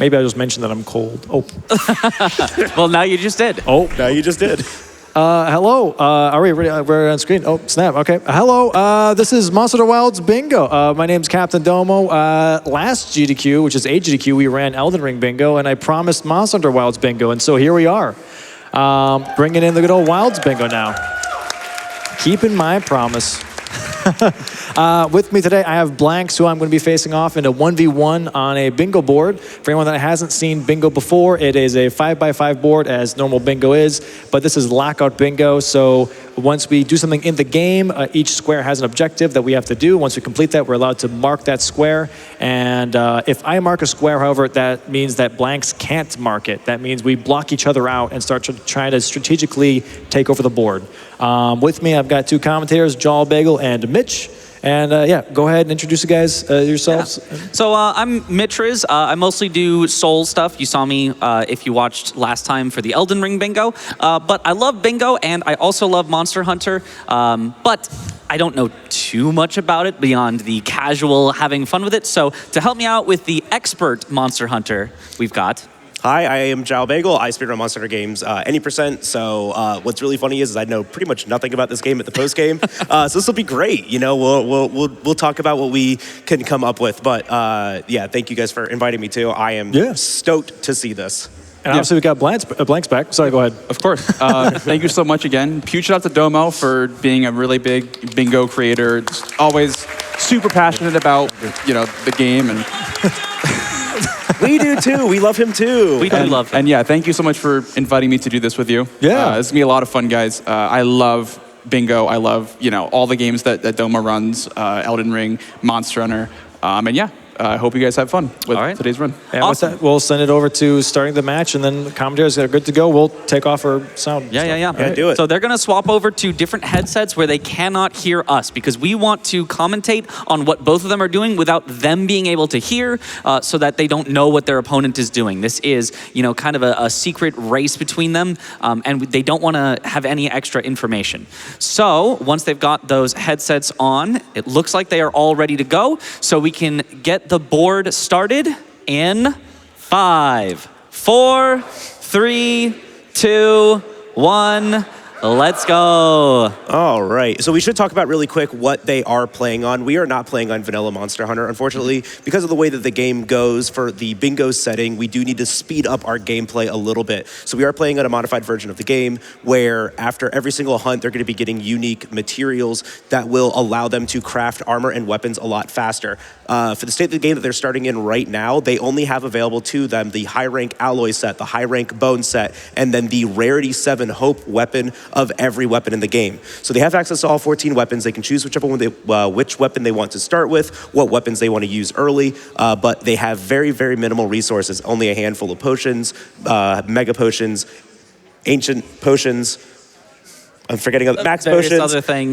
Maybe I just mentioned that I'm cold. Oh. Well, now you just did. Oh, now you just did. Hello. Are we ready? We're on screen. Oh, snap. Okay. Hello. This is Monster Hunter Wilds Bingo. My name's CaptainDomo. Last GDQ, which is a GDQ, we ran Elden Ring Bingo, and I promised Monster Hunter Wilds Bingo, and so here we are. Bringing in the good old Wilds Bingo now. Keeping my promise. With me today, I have blanxz, who I'm going to be facing off in a 1v1 on a bingo board. For anyone that hasn't seen bingo before, it is a 5x5 board, as normal bingo is, but this is lockout bingo. So once we do something in the game, each square has an objective that we have to do. Once we complete that, we're allowed to mark that square. And if I mark a square, however, that means that blanxz can't mark it. That means we block each other out and start trying to strategically take over the board. With me, I've got two commentators, JalBagel and Mitch. And yeah, go ahead and introduce you guys yourselves. Yeah. So I'm Mitchriz. I mostly do Soul stuff. You saw me if you watched last time for the Elden Ring bingo. But I love bingo, and I also love Monster Hunter. But I don't know too much about it beyond the casual having fun with it. So to help me out with the expert Monster Hunter, we've got... Hi, I am JalBagel. I speedrun Monster Hunter games any percent. So what's really funny is I know pretty much nothing about this game at the post game. So this will be great. You know, we'll talk about what we can come up with. But yeah, thank you guys for inviting me too. I am stoked to see this. And obviously we got blanxz back. Sorry, go ahead. Of course. Thank you so much again. Huge shout out to Domo for being a really big bingo creator. It's always super passionate about, you know, the game and. We do too. We love him too. We do love him. And yeah, thank you so much for inviting me to do this with you. Yeah. It's gonna be a lot of fun, guys. I love bingo. I love, you know, all the games that Domo runs, Elden Ring, Monster Hunter. And yeah, I hope you guys have fun with today's run. And awesome. With that, we'll send it over to starting the match, and then the commentators are good to go. We'll take off our sound. Yeah, do it. So they're going to swap over to different headsets where they cannot hear us, because we want to commentate on what both of them are doing without them being able to hear, so that they don't know what their opponent is doing. This is, you know, kind of a secret race between them, and they don't want to have any extra information. So once they've got those headsets on, it looks like they are all ready to go, so we can get the board started in 5, 4, 3, 2, 1. Let's go. All right. So we should talk about really quick what they are playing on. We are not playing on vanilla Monster Hunter, unfortunately. Because of the way that the game goes for the bingo setting, we do need to speed up our gameplay a little bit. So we are playing on a modified version of the game where after every single hunt, they're going to be getting unique materials that will allow them to craft armor and weapons a lot faster. For the state of the game that they're starting in right now, they only have available to them the high rank alloy set, the high rank bone set, and then the rarity 7 hope weapon of every weapon in the game. So they have access to all 14 weapons. They can choose which weapon they want to start with, what weapons they want to use early, but they have very, very minimal resources. Only a handful of potions, mega potions, ancient potions, I'm forgetting max potions,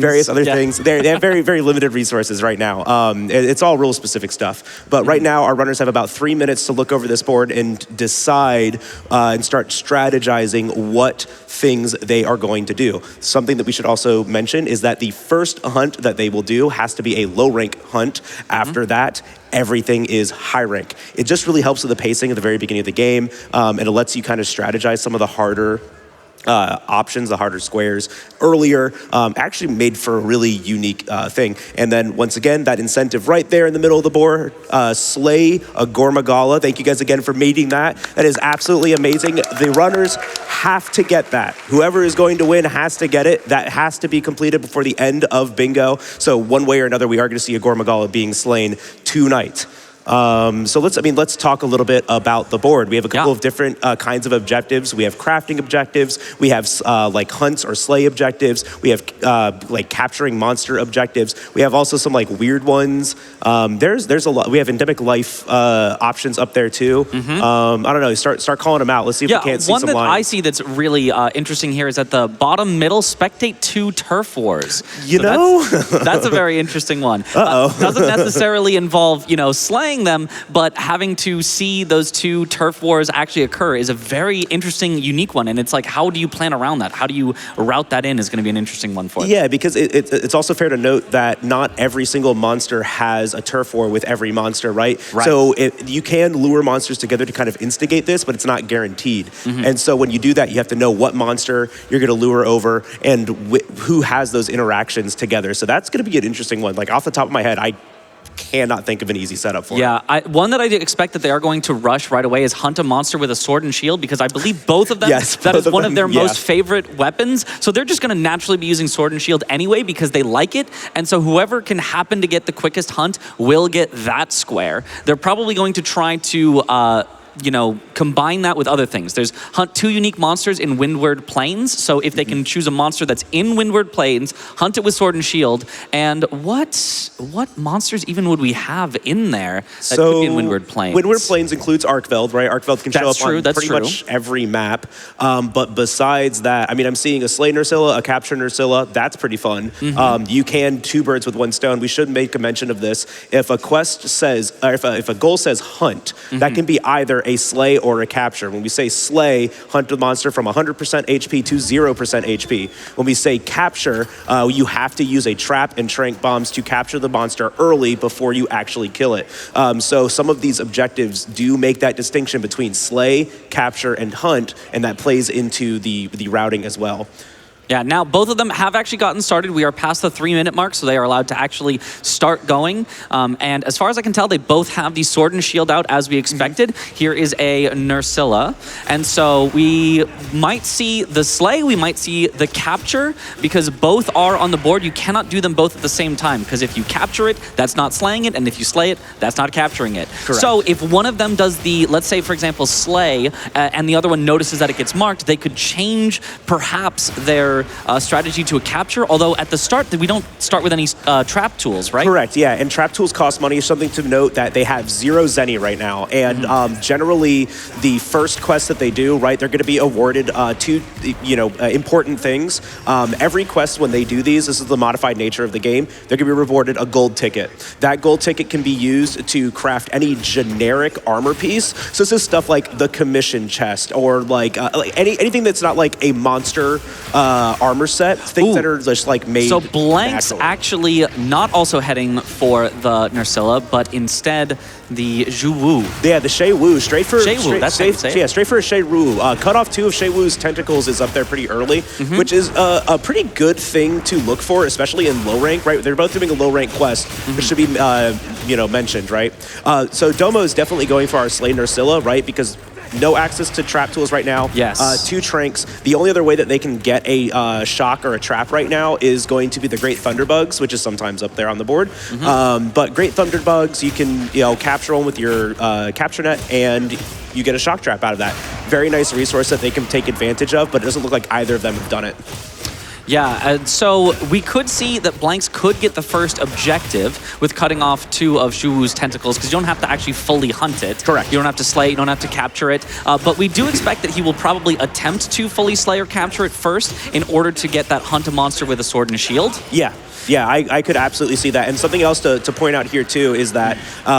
various other things. They have very, very limited resources right now. It's all rule specific stuff. But right now, our runners have about 3 minutes to look over this board and decide and start strategizing what things they are going to do. Something that we should also mention is that the first hunt that they will do has to be a low rank hunt. After that, everything is high rank. It just really helps with the pacing at the very beginning of the game, and it lets you kind of strategize some of the harder options, the harder squares earlier, actually made for a really unique thing. And then once again, that incentive right there in the middle of the board, slay a Gormagala. Thank you guys again for mating that. That is absolutely amazing. The runners have to get that. Whoever is going to win has to get it. That has to be completed before the end of bingo. So one way or another, we are going to see a Gormagala being slain tonight. So let's talk a little bit about the board. We have a couple of different kinds of objectives. We have crafting objectives. We have like hunts or slay objectives. We have like capturing monster objectives. We have also some like weird ones. There's a lot. We have endemic life options up there too. I don't know. Start calling them out. Let's see if we can't see some lines. One that I see that's really interesting here is at the bottom middle, spectate 2 turf wars. You know, that's a very interesting one. Doesn't necessarily involve, you know, slaying playing them, but having to see those two turf wars actually occur is a very interesting, unique one. And it's like, how do you plan around that? How do you route that in is going to be an interesting one for them. Yeah, because it's also fair to note that not every single monster has a turf war with every monster, right? So you can lure monsters together to kind of instigate this, but it's not guaranteed. And so when you do that, you have to know what monster you're going to lure over and who has those interactions together. So that's going to be an interesting one. Like off the top of my head, I cannot think of an easy setup for it. One that I expect that they are going to rush right away is hunt a monster with a sword and shield, because I believe both of them, that is one of their most favorite weapons. So they're just going to naturally be using sword and shield anyway because they like it. And so whoever can happen to get the quickest hunt will get that square. They're probably going to try to combine that with other things. There's hunt 2 unique monsters in Windward Plains. So if they can choose a monster that's in Windward Plains, hunt it with sword and shield. And what monsters even would we have in there that could be in Windward Plains? Windward Plains includes Arkveld, right? Arkveld can show up on pretty much every map. But besides that, I mean, I'm seeing a Slay Nursilla, a Capture Nursilla. That's pretty fun. You can 2 birds with 1 stone. We should make a mention of this. If a quest says, or if a goal says hunt, that can be either a slay or a capture. When we say slay, hunt the monster from 100% HP to 0% HP. When we say capture, you have to use a trap and trank bombs to capture the monster early before you actually kill it. So some of these objectives do make that distinction between slay, capture, and hunt, and that plays into the routing as well. Yeah, now both of them have actually gotten started. We are past the 3-minute mark, so they are allowed to actually start going. And as far as I can tell, they both have the sword and shield out as we expected. Here is a Nursilla. And so we might see the slay, we might see the capture, because both are on the board. You cannot do them both at the same time, because if you capture it, that's not slaying it, and if you slay it, that's not capturing it. Correct. So if one of them does the, let's say, for example, slay, and the other one notices that it gets marked, they could change perhaps their strategy to a capture, although at the start we don't start with any trap tools, right? Correct, yeah, and trap tools cost money. Something to note that they have 0 Zenny right now, and generally the first quest that they do, right, they're going to be awarded 2 important things. Every quest when they do these, this is the modified nature of the game, they're going to be rewarded a gold ticket. That gold ticket can be used to craft any generic armor piece. So this is stuff like the commission chest, or like anything that's not like a monster armor set, things that are just like made. So blanxz actually not also heading for the Nursilla, but instead the Zhu Wu. Yeah, the Shay Wu, straight for Shay Wu. That's straight for a Shay Wu. Cut off 2 of Shay Wu's tentacles is up there pretty early, which is a pretty good thing to look for, especially in low rank. Right, they're both doing a low rank quest, which should be mentioned, right? So Domo is definitely going for our Slay Nursilla, right? Because no access to trap tools right now. Yes. 2 tranks. The only other way that they can get a shock or a trap right now is going to be the Great Thunderbugs, which is sometimes up there on the board. But Great Thunderbugs, you can capture one with your capture net, and you get a shock trap out of that. Very nice resource that they can take advantage of, but it doesn't look like either of them have done it. Yeah, so we could see that blanxz could get the first objective with cutting off 2 of Zhu Wu's tentacles, because you don't have to actually fully hunt it. Correct. You don't have to slay it, you don't have to capture it. But we do expect that he will probably attempt to fully slay or capture it first in order to get that hunt a monster with a sword and a shield. Yeah, I could absolutely see that. And something else to point out here too is that,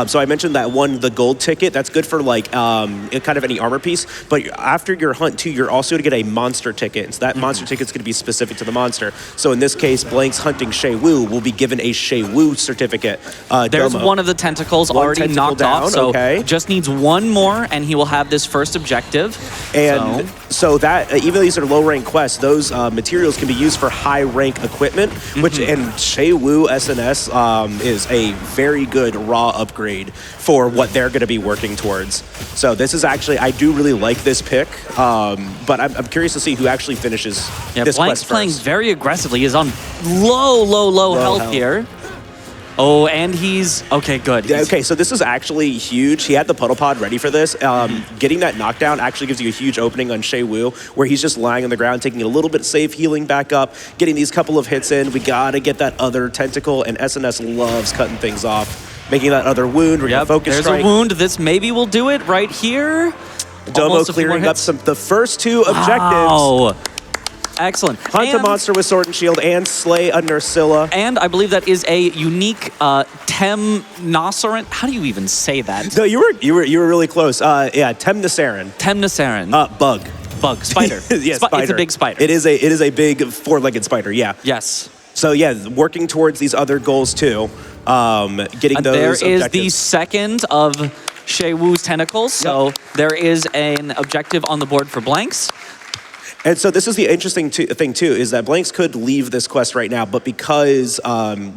so I mentioned that the gold ticket, that's good for like kind of any armor piece, but after your hunt too, you're also going to get a monster ticket. And so that monster ticket's going to be specific to the monster. So in this case, blanxz hunting Shay Wu will be given a Shay Wu certificate. There's Domo. one of the tentacles already knocked off, so just needs 1 more and he will have this first objective. And so that, even though these are low rank quests, those materials can be used for high rank equipment, which, and Shay Wu SNS is a very good raw upgrade for what they're going to be working towards. So this is actually, I do really like this pick, but I'm curious to see who actually finishes this quest first. Playing very aggressively. He's on low health here. Oh, and he's... Okay, good. Okay, so this is actually huge. He had the puddle pod ready for this. Getting that knockdown actually gives you a huge opening on Shay Wu, where he's just lying on the ground, taking a little bit safe, healing back up, getting these couple of hits in. We gotta get that other tentacle, and SNS loves cutting things off, making that other wound. We're gonna focus there's strike. A wound. This maybe will do it right here. Domo clearing up the first 2 objectives. Wow. Excellent. Hunt a monster with sword and shield and slay a Nursilla. And I believe that is a unique Temnocerant. How do you even say that? No, you were really close. Yeah, Temnocerant. Temnocerant. Bug. Spider. Yeah, spider. It's a big spider. It is a big four-legged spider. Yeah. Yes. So yeah, working towards these other goals too. Getting those There is objectives. the second of Shay Wu's tentacles. So there is an objective on the board for blanxz. And so this is the interesting thing too, is that blanxz could leave this quest right now, but because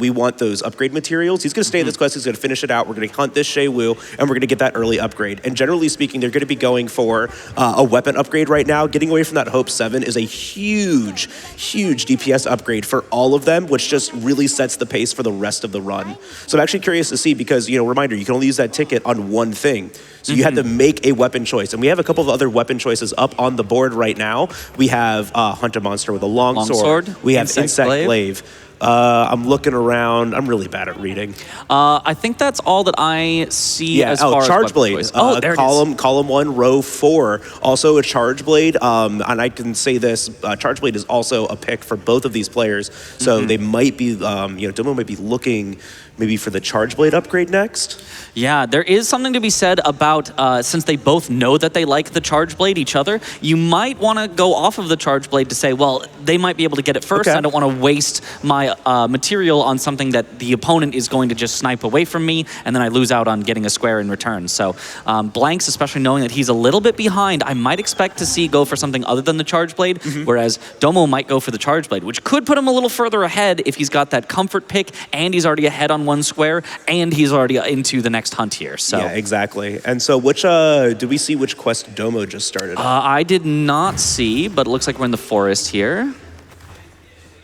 we want those upgrade materials, he's going to stay in this quest, he's going to finish it out, we're going to hunt this Shay Wu, and we're going to get that early upgrade. And generally speaking, they're going to be going for a weapon upgrade right now. Getting away from that Hope 7 is a huge DPS upgrade for all of them, which just really sets the pace for the rest of the run. So I'm actually curious to see, because, reminder, you can only use that ticket on one thing. So you had to make a weapon choice. And we have a couple of other weapon choices up on the board right now. We have Hunt a Monster with a longsword. We have Insect Glaive. I'm looking around. I'm really bad at reading. I think that's all that I see as far as Charge Blade. there it is. Column 1, row 4. Also a Charge Blade. And I can say this, Charge Blade is also a pick for both of these players. So they might be, Domo might be looking maybe for the Charge Blade upgrade next. Yeah, there is something to be said about, since they both know that they like the Charge Blade each other, you might want to go off of the Charge Blade to say, well, they might be able to get it first. Okay. I don't want to waste my material on something that the opponent is going to just snipe away from me, and then I lose out on getting a square in return. So blanxz, especially knowing that he's a little bit behind, I might expect to see go for something other than the Charge Blade, whereas Domo might go for the Charge Blade, which could put him a little further ahead if he's got that comfort pick, and he's already ahead on one square, and he's already into the next hunt here. So yeah, exactly. And so which, did we see which quest Domo just started? I did not see, but it looks like we're in the forest here.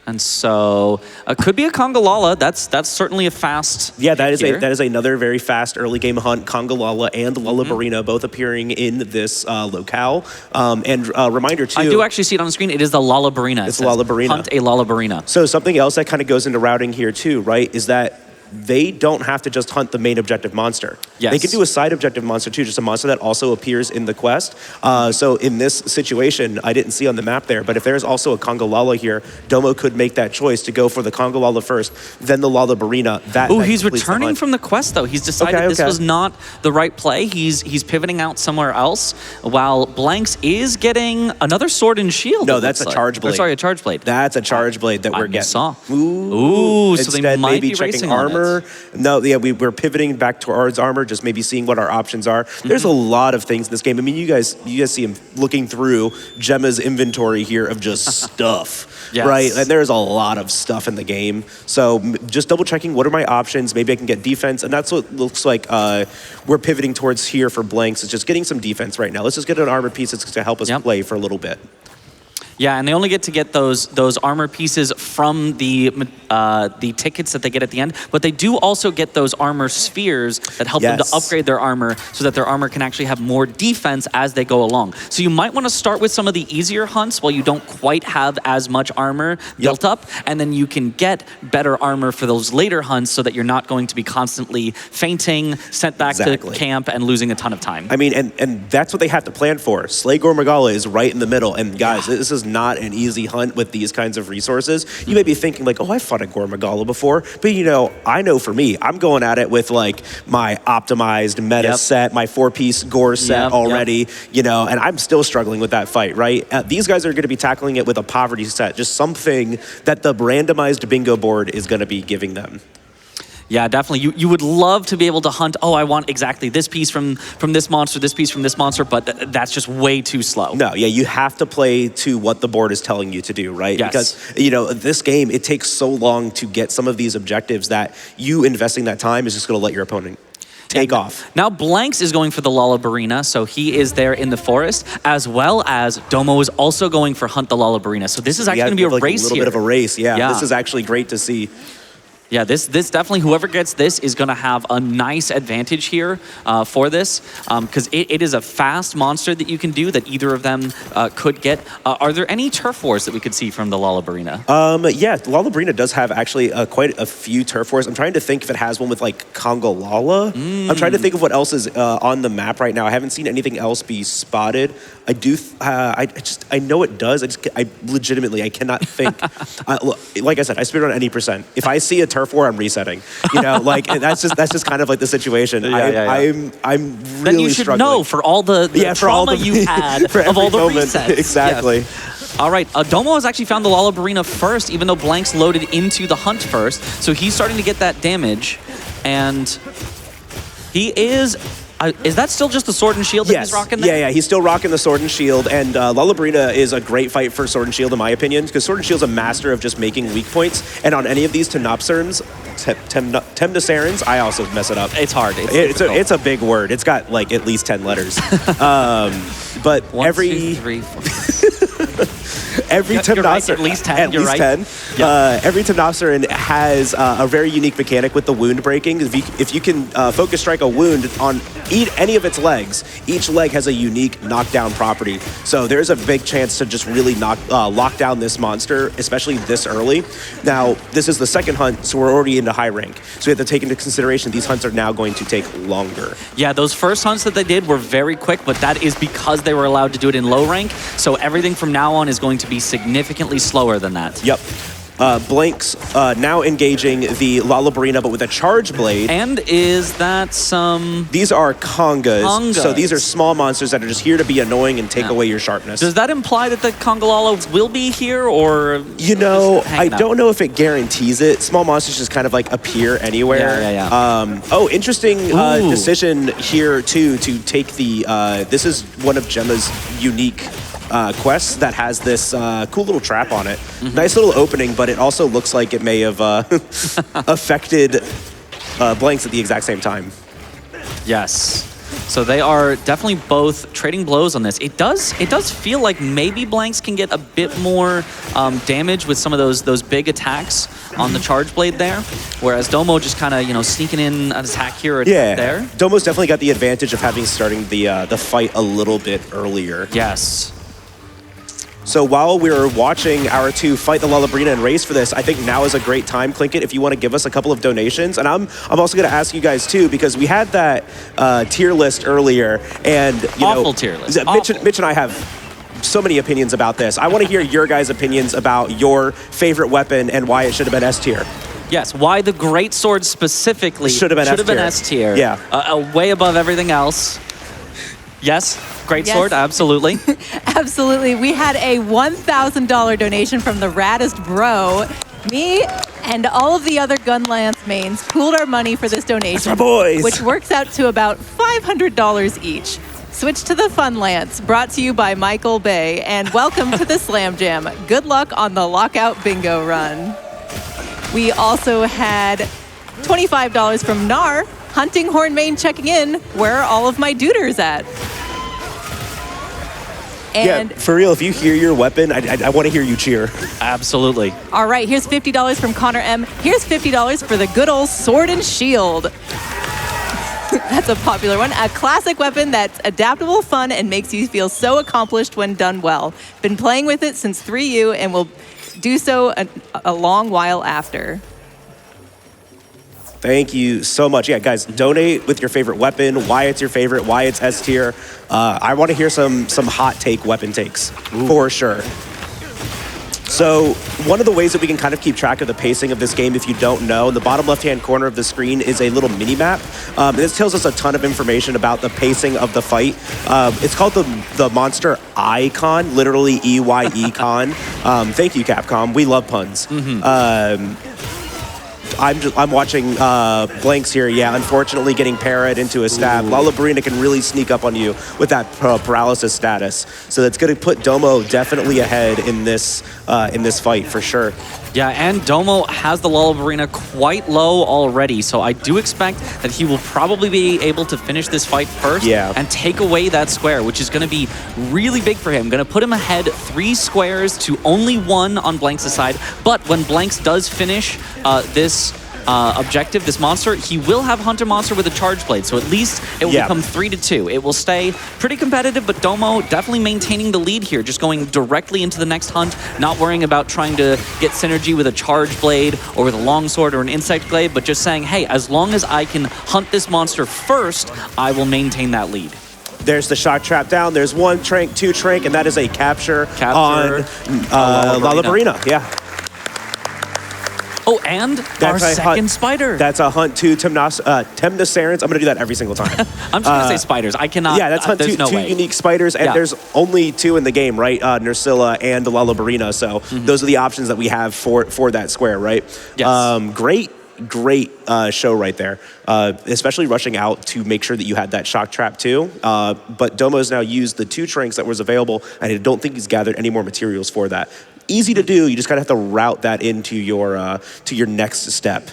And so could be a Congalala. That's certainly a fast. Yeah, that pick is another very fast early game hunt. Congalala and Lullabarina both appearing in this locale. And reminder too. I do actually see it on the screen. It is the Lullabarina. It's Lullabarina. Hunt a Lullabarina. So something else that kind of goes into routing here too, right? Is that they don't have to just hunt the main objective monster. Yes. They can do a side objective monster too, just a monster that also appears in the quest. So in this situation, I didn't see on the map there, but if there's also a Congalala here, Domo could make that choice to go for the Congalala first, then the Lullabarina. Oh, he's returning from the quest though. He's decided this was not the right play. He's pivoting out somewhere else, while blanxz is getting another sword and shield. No, that's a Charge Blade. Sorry, a Charge Blade. That's a Charge Blade that we're getting. Saw. Ooh, so they might maybe be checking racing on armor. No, yeah, we're pivoting back towards armor, just maybe seeing what our options are. There's a lot of things in this game. I mean, you guys see him looking through Gemma's inventory here of just stuff, yes. Right? And there's a lot of stuff in the game. So just double checking, what are my options? Maybe I can get defense, and that's what looks like we're pivoting towards here for blanxz. It's just getting some defense right now. Let's just get an armor piece that's to help us play for a little bit. Yeah, and they only get to get those armor pieces from the tickets that they get at the end, but they do also get those armor spheres that help them to upgrade their armor so that their armor can actually have more defense as they go along. So you might want to start with some of the easier hunts while you don't quite have as much armor built up, and then you can get better armor for those later hunts so that you're not going to be constantly fainting, sent back to camp, and losing a ton of time. I mean, and that's what they have to plan for. Slay Gormagala is right in the middle, and guys, this is not an easy hunt with these kinds of resources. You may be thinking like, oh, I fought a Gormagala before, but I know for me, I'm going at it with like my optimized meta set, my 4-piece gore set already, and I'm still struggling with that fight, right? These guys are going to be tackling it with a poverty set, just something that the randomized bingo board is going to be giving them. Yeah, definitely. You would love to be able to hunt, I want exactly this piece from this monster, this piece from this monster, but that's just way too slow. No, yeah, you have to play to what the board is telling you to do, right? Yes. Because, this game, it takes so long to get some of these objectives that you investing that time is just going to let your opponent take off. Now blanxz is going for the Lullabarina, so he is there in the forest, as well as Domo is also going for Hunt the Lullabarina. So this is actually going to be a race a little here. bit of a race, yeah. This is actually great to see. Yeah, this definitely, whoever gets this is going to have a nice advantage here for this, because it is a fast monster that you can do that either of them could get. Are there any turf wars that we could see from the Lollabrina? Yeah, Lollabrina does have actually quite a few turf wars. I'm trying to think if it has one with like Congolala. I'm trying to think of what else is on the map right now. I haven't seen anything else be spotted. I do. I know it does. I legitimately I cannot think. Like I said, I spit on any percent. If I see a turf war, I'm resetting. You know, like that's just kind of like the situation. I'm really then you should struggling. know for all the trauma you had of all the moment. resets. Exactly. Yes. All right, Domo has actually found the Lollabrina first, even though blanxz loaded into the hunt first. So he's starting to get that damage, and he is. Is that still just the sword and shield that he's rocking there? Yeah, he's still rocking the sword and shield, and Lollabrina is a great fight for sword and shield in my opinion, because sword and shield's a master of just making weak points, and on any of these Temnocerans, I also mess it up. It's hard. It's a big word. It's got like at least 10 letters. But One, 2, 3, 4. Every Temnocer, right, at least 10. At least 10. Yep. Every Temnoceran has a very unique mechanic with the wound breaking. If you can focus strike a wound on any of its legs, each leg has a unique knockdown property. So there's a big chance to just really lock down this monster, especially this early. Now, this is the second hunt, so we're already into high rank. So we have to take into consideration these hunts are now going to take longer. Yeah, those first hunts that they did were very quick, but that is because they were allowed to do it in low rank. So everything from now on is going to be significantly slower than that. Yep. blanxz now engaging the Lollabrina, but with a charge blade. And is that some... These are congas. So these are small monsters that are just here to be annoying and take away your sharpness. Does that imply that the Congolala will be here, or... You know, I don't know if it guarantees it. Small monsters just kind of like appear anywhere. Oh, interesting decision here, too, to take the... this is one of Gemma's unique... quests that has this cool little trap on it. Nice little opening, but it also looks like it may have affected blanxz at the exact same time. Yes. So they are definitely both trading blows on this. It does feel like maybe blanxz can get a bit more damage with some of those big attacks on the charge blade there, whereas Domo just kind of, you know, sneaking in an attack here or there. Domo's definitely got the advantage of having starting the fight a little bit earlier. Yes. So while we're watching our two fight the Lollabrina and race for this, I think now is a great time, Klinkit, if you want to give us a couple of donations. And I'm also going to ask you guys too, because we had that tier list earlier, and you Awful tier list. Mitch and I have so many opinions about this. I want to hear your guys' opinions about your favorite weapon and why it should have been S tier. Yes, why the great sword specifically should have been S tier. Yeah, way above everything else. Yes, great sword, absolutely. Absolutely. We had a $1,000 donation from the raddest bro. Me and all of the other Gunlance mains pooled our money for this donation, That's my boys. Which works out to about $500 each. Switch to the Fun Lance, brought to you by Michael Bay, and welcome to the Slam Jam. Good luck on the Lockout Bingo run. We also had $25 from Nar, Hunting Horn Main checking in. Where are all of my duders at? And yeah, for real, if you hear your weapon, I want to hear you cheer. Absolutely. All right, here's $50 from Connor M. Here's $50 for the good old sword and shield. That's a popular one. A classic weapon that's adaptable, fun, and makes you feel so accomplished when done well. Been playing with it since 3U and will do so a long while after. Thank you so much. Yeah, guys, donate with your favorite weapon, why it's your favorite, why it's S tier. I want to hear some hot take weapon takes, for sure. So one of the ways that we can kind of keep track of the pacing of this game, if you don't know, in the bottom left-hand corner of the screen is a little mini-map. This tells us a ton of information about the pacing of the fight. It's called the Monster Icon, literally EYE con. Thank you, Capcom. We love puns. I'm watching blanxz here. Yeah, unfortunately getting parried into a stab. Lollabrina can really sneak up on you with that paralysis status. So that's going to put Domo definitely ahead in this fight for sure. Yeah, and Domo has the Lollabrina quite low already, so I do expect that he will probably be able to finish this fight first and take away that square, which is going to be really big for him. Going to put him ahead 3 squares to only 1 on blanxz's side, but when blanxz does finish this objective, this monster, he will have Hunter Monster with a Charge Blade, so at least it will become 3-2. It will stay pretty competitive, but Domo definitely maintaining the lead here, just going directly into the next hunt, not worrying about trying to get synergy with a Charge Blade or with a Longsword or an Insect Glaive, but just saying, hey, as long as I can hunt this monster first, I will maintain that lead. There's the shock trap down. There's 1 Trank, 2 Trank, and that is a capture on Lalabarina. Yeah. Oh, and our second spider. That's a hunt 2 Temnosarans. I'm going to do that every single time. I'm just going to say spiders. I cannot. Yeah, that's hunt two unique spiders, and there's only 2 in the game, right? Nursilla and Lalabarina. So those are the options that we have for that square, right? Yes. Great show right there, especially rushing out to make sure that you had that shock trap too. But Domo's now used the 2 Tranks that was available, and I don't think he's gathered any more materials for that. Easy to do, you just kind of have to route that into your next step.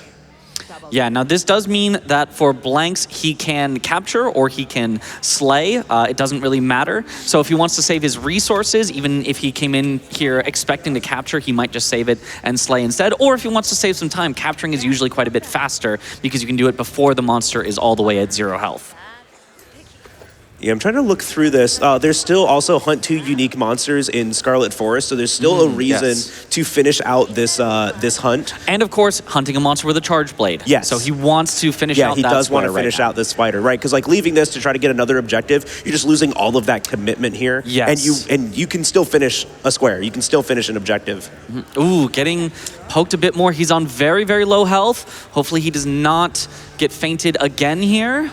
Yeah, now this does mean that for blanxz, he can capture or he can slay. It doesn't really matter. So if he wants to save his resources, even if he came in here expecting to capture, he might just save it and slay instead. Or if he wants to save some time, capturing is usually quite a bit faster because you can do it before the monster is all the way at 0 health. Yeah, I'm trying to look through this. There's still also hunt 2 unique monsters in Scarlet Forest, so there's still a reason to finish out this this hunt. And of course, hunting a monster with a Charge Blade. Yes. So he wants to finish out that he does want to finish out this spider, right? Because like leaving this to try to get another objective, you're just losing all of that commitment here. Yes. And you can still finish a square. You can still finish an objective. Ooh, getting poked a bit more. He's on very, very low health. Hopefully he does not get fainted again here.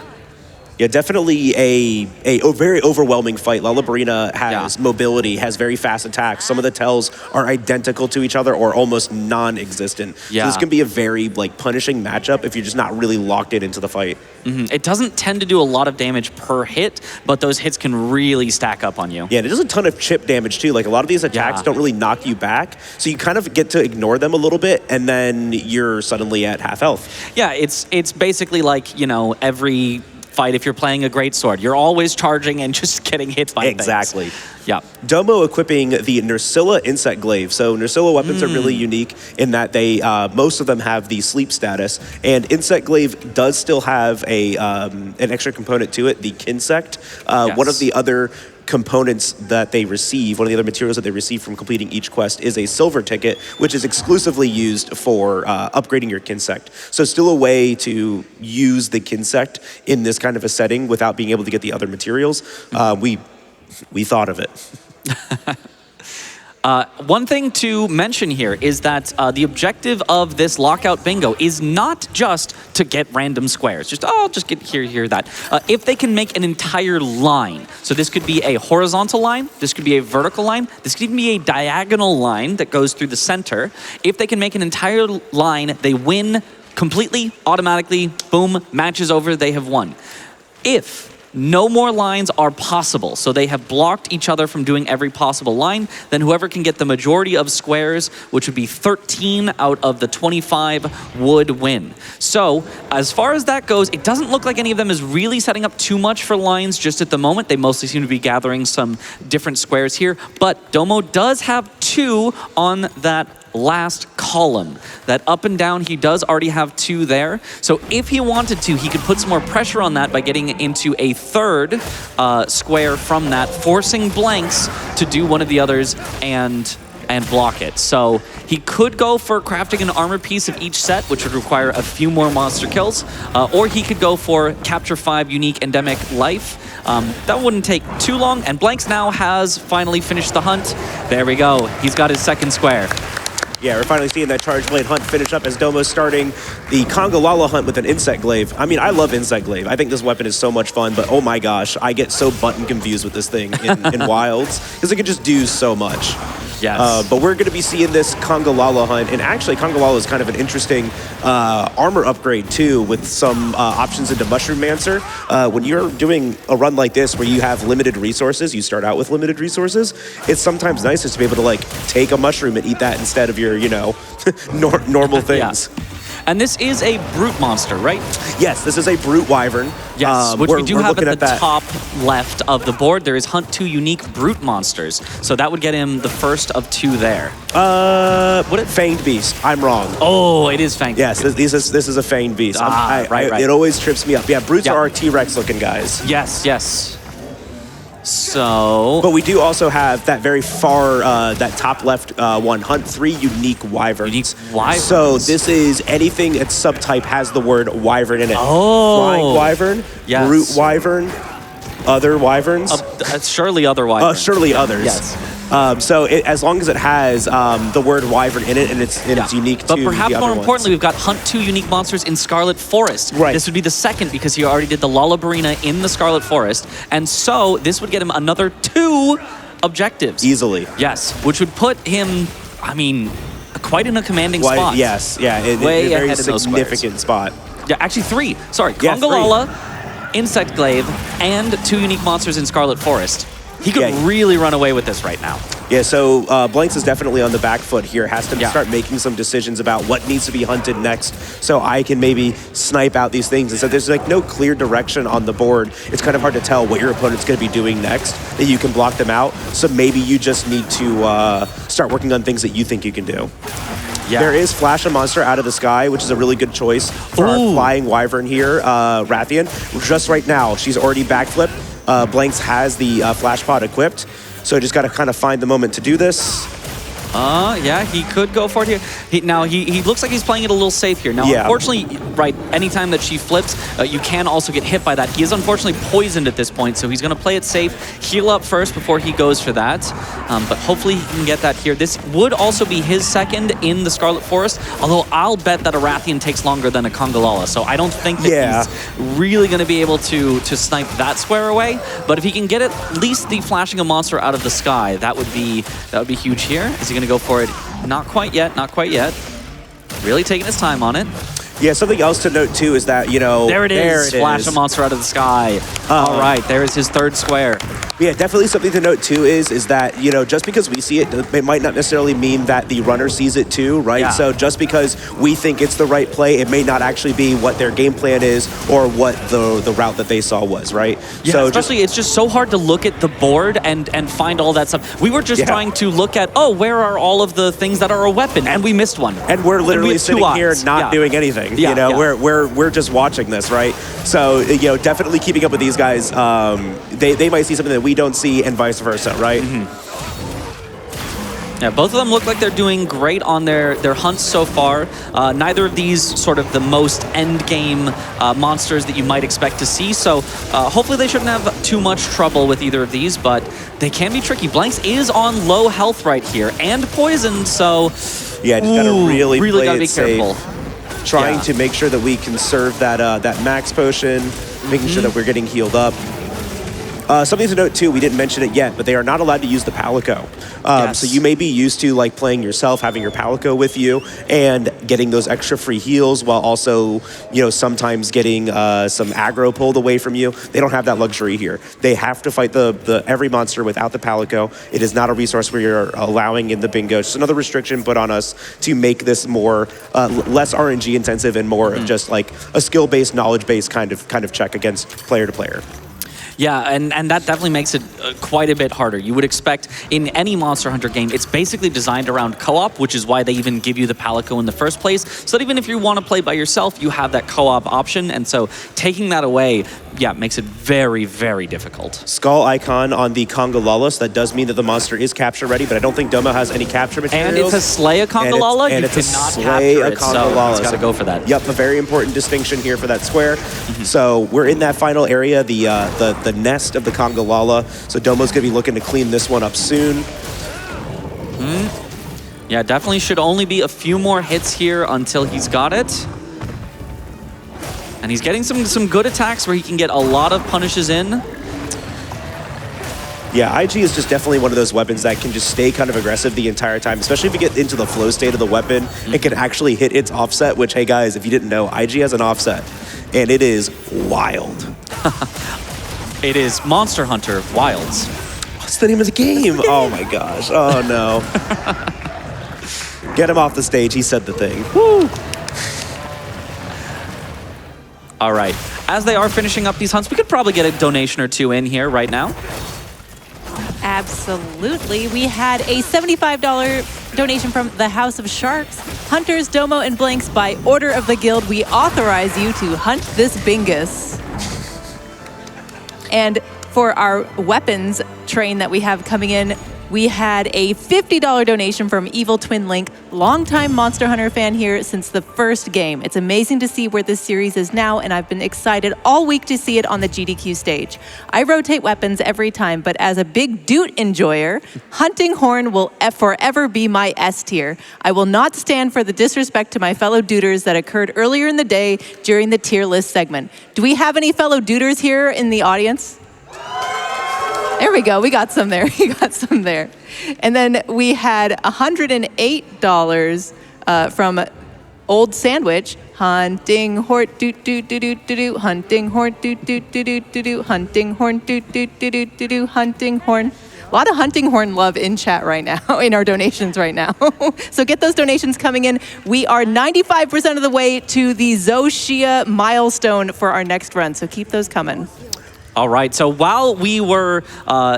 Yeah, definitely a very overwhelming fight. Lalabarina has mobility, has very fast attacks. Some of the tells are identical to each other or almost non-existent. Yeah. So this can be a very punishing matchup if you're just not really locked into the fight. It doesn't tend to do a lot of damage per hit, but those hits can really stack up on you. Yeah, and it does a ton of chip damage too. Like a lot of these attacks don't really knock you back, so you kind of get to ignore them a little bit, and then you're suddenly at half health. Yeah, it's basically like, every fight if you're playing a greatsword. You're always charging and just getting hit by Exactly. things. Yeah. Domo equipping the Nursilla Insect Glaive. So Nursilla weapons are really unique in that they most of them have the sleep status, and Insect Glaive does still have an extra component to it, the Kinsect. One of the other components that they receive, one of the other materials that they receive from completing each quest is a silver ticket, which is exclusively used for upgrading your Kinsect. So still a way to use the Kinsect in this kind of a setting without being able to get the other materials. We thought of it. One thing to mention here is that the objective of this lockout bingo is not just to get random squares. Just, I'll just get here, that. If they can make an entire line, so this could be a horizontal line, this could be a vertical line, this could even be a diagonal line that goes through the center. If they can make an entire line, they win completely, automatically, boom, match is over, they have won. If no more lines are possible, so they have blocked each other from doing every possible line, then whoever can get the majority of squares, which would be 13 out of the 25, would win. So as far as that goes, it doesn't look like any of them is really setting up too much for lines just at the moment. They mostly seem to be gathering some different squares here, but Domo does have 2 on that last column. That up and down, he does already have 2 there. So if he wanted to, he could put some more pressure on that by getting into a 3rd square from that, forcing blanxz to do one of the others and block it. So he could go for crafting an armor piece of each set, which would require a few more monster kills, or he could go for capture 5 unique endemic life. That wouldn't take too long, and blanxz now has finally finished the hunt. There we go. He's got his 2nd square. Yeah, we're finally seeing that Charge Blade hunt finish up as Domo's starting the Kongolala hunt with an Insect Glaive. I mean, I love Insect Glaive. I think this weapon is so much fun, but oh my gosh, I get so button confused with this thing in Wilds, because it can just do so much. Yes. But we're going to be seeing this Kongolala hunt, and actually Kongolala is kind of an interesting armor upgrade too, with some options into Mushroom Mancer. When you're doing a run like this where you have limited resources, you start out with limited resources, it's sometimes nice just to be able to take a mushroom and eat that instead of your, normal things. And this is a brute monster, right? Yes, this is a brute wyvern. Yes, which we do have looking at the that. top left of the board. There is hunt 2 unique brute monsters. So that would get him the first of 2 there. Would it Fanged Beast? I'm wrong. Oh, it is Fang. Yes, this is a Fanged Beast. Right. It always trips me up. Yeah, brutes Yeah. are our T-Rex looking guys. Yes. So... But we do also have that very far, that top left one, hunt 3 unique wyverns. Unique wyverns. So this is anything its subtype has the word wyvern in it. Oh. Flying wyvern, Yes. brute wyvern, other wyverns. surely other wyverns. Surely others. Yes. So as long as it has the word wyvern in it and it's unique to But perhaps the other more ones. importantly, we've got hunt 2 unique monsters in Scarlet Forest. Right. This would be the second because he already did the Lollabarina in the Scarlet Forest. And so this would get him another 2 objectives. Easily. Yes, which would put him, I mean, quite in a commanding spot. Yes, yeah, in Way a very ahead in those significant spot. Yeah, actually 3. Sorry, Yeah, Kongolala, Insect Glaive, and 2 unique monsters in Scarlet Forest. He could Yeah. really run away with this right now. Yeah, so blanxz is definitely on the back foot here. Has to Yeah. start making some decisions about what needs to be hunted next, so I can maybe snipe out these things. And so there's like no clear direction on the board. It's kind of hard to tell what your opponent's going to be doing next, that you can block them out. So maybe you just need to start working on things that you think you can do. Yeah. There is Flash a Monster out of the sky, which is a really good choice for our flying wyvern here, Rathian. Just right now, she's already backflipped. blanxz has the Flash Pod equipped, so just got to kind of find the moment to do this. Yeah, he could go for it here. He looks like he's playing it a little safe here. Now, Yeah. unfortunately, right, anytime that she flips, you can also get hit by that. He is unfortunately poisoned at this point, so he's going to play it safe, heal up first before he goes for that. But hopefully he can get that here. This would also be his second in the Scarlet Forest, although I'll bet that a Rathian takes longer than a Kongolala, so I don't think that he's really going to be able to snipe that square away. But if he can get at least the flashing a monster out of the sky, that would be huge here. Is he going to go for it? Not quite yet, not quite yet. Really taking his time on it. Yeah, something else to note too is that, you know... There it is, flash a monster out of the sky. All right, there is his 3rd square. Yeah, definitely something to note too is that, you know, just because we see it, it might not necessarily mean that the runner sees it too, right? Yeah. So just because we think it's the right play, it may not actually be what their game plan is or what the route that they saw was, right? Yeah, so especially it's just so hard to look at the board and find all that stuff. We were just trying to look at, where are all of the things that are a weapon? And we missed one. And we're literally sitting here not doing anything. Yeah, you know, we're just watching this, right? So, you know, definitely keeping up with these guys. They might see something that we don't see, and vice versa, right? Yeah, both of them look like they're doing great on their hunts so far. Neither of these sort of the most end game monsters that you might expect to see. So hopefully they shouldn't have too much trouble with either of these, but they can be tricky. blanxz is on low health right here and poisoned, so yeah, just gotta really play gotta be it safe. careful. Trying to make sure that we conserve that max potion, making sure that we're getting healed up. Something to note too, we didn't mention it yet, but they are not allowed to use the Palico. So you may be used to like playing yourself, having your Palico with you, and getting those extra free heals while also, you know, sometimes getting some aggro pulled away from you. They don't have that luxury here. They have to fight the every monster without the Palico. It is not a resource we are allowing in the bingo. It's just another restriction put on us to make this more less RNG intensive and more of just like a skill-based, knowledge-based kind of check against player to player. Yeah, and that definitely makes it quite a bit harder. You would expect in any Monster Hunter game, it's basically designed around co-op, which is why they even give you the Palico in the first place. So that even if you want to play by yourself, you have that co-op option. And so taking that away, yeah, makes it very, very difficult. Skull icon on the Kongolala, so that does mean that the monster is capture ready, but I don't think Domo has any capture materials. And it's a slay a Kongolala, and you it's a cannot slay capture a it, so Kongolala. it's got to go for that. Yep, a very important distinction here for that square. So we're in that final area, the nest of the Kongolala. So Domo's gonna be looking to clean this one up soon. Yeah, definitely should only be a few more hits here until he's got it. And he's getting some good attacks where he can get a lot of punishes in. Yeah, IG is just definitely one of those weapons that can just stay kind of aggressive the entire time, especially if you get into the flow state of the weapon. It can actually hit its offset, which, hey guys, if you didn't know, IG has an offset, and it is wild. It is Monster Hunter Wilds. What's the name of the game? Oh my gosh. Oh no. Get him off the stage. He said the thing. Woo. All right. As they are finishing up these hunts, we could probably get a donation or two in here right now. Absolutely. We had a $75 donation from the House of Sharks. Hunters, Domo, and blanxz, by order of the guild, we authorize you to hunt this bingus. And for our weapons train that we have coming in, we had a $50 donation from Evil Twin Link, longtime Monster Hunter fan here since the first game. It's amazing to see where this series is now, and I've been excited all week to see it on the GDQ stage. I rotate weapons every time, but as a big doot enjoyer, Hunting Horn will forever be my S tier. I will not stand for the disrespect to my fellow duders that occurred earlier in the day during the tier list segment. Do we have any fellow duders here in the audience? There we go. We got some there. We got some there. And then we had $108 from Old Sandwich. Hunting horn doot doot doot doot doot. Hunting horn doot doot doot doot doot. Hunting horn doot doot doot doot doot. Hunting horn. A lot of hunting horn love in chat right now, in our donations right now. So get those donations coming in. We are 95% of the way to the Zoshia milestone for our next run. So keep those coming. All right, so while we were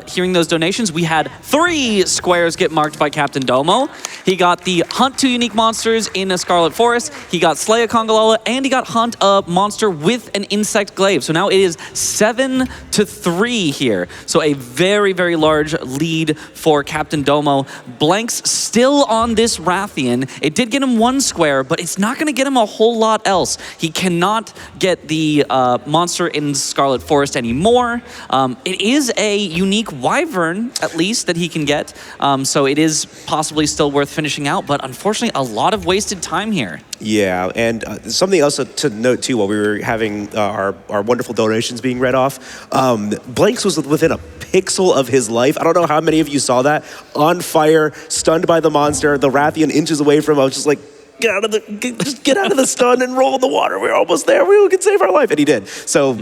hearing those donations, we had 3 squares get marked by CaptainDomo. He got the Hunt 2 unique monsters in a Scarlet Forest, he got Slay a Kongolola, and he got Hunt a monster with an insect glaive. So now it is 7-3 here. So a very, very large lead for CaptainDomo. blanxz still on this Rathian. It did get him 1 square, but it's not gonna get him a whole lot else. He cannot get the monster in Scarlet Forest anymore. It is a unique wyvern, at least, that he can get. So it is possibly still worth finishing out, but unfortunately, a lot of wasted time here. Yeah, and something else to note too, while we were having our wonderful donations being read off, blanxz was within a pixel of his life. I don't know how many of you saw that. On fire, stunned by the monster, the Rathian inches away from him. I was just like, get out of the stun and roll in the water. We're almost there. We can save our life. And he did. So,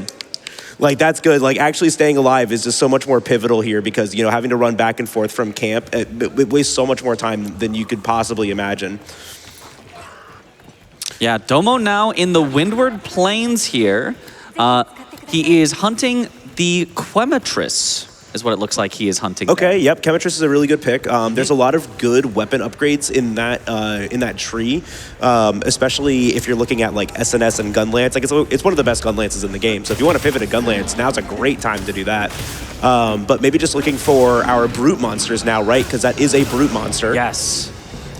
like, that's good. Like, actually staying alive is just so much more pivotal here because, you know, having to run back and forth from camp, it wastes so much more time than you could possibly imagine. Yeah, Domo now in the Windward Plains here. He is hunting the Klinkit, is what it looks like he is hunting. Okay, there. yep, Klinkit is a really good pick. There's a lot of good weapon upgrades in that tree, especially if you're looking at like SNS and Gunlance. Like it's one of the best Gunlances in the game. So if you want to pivot to Gunlance, now's a great time to do that. But maybe just looking for our Brute monsters now, right? Because that is a Brute monster. Yes.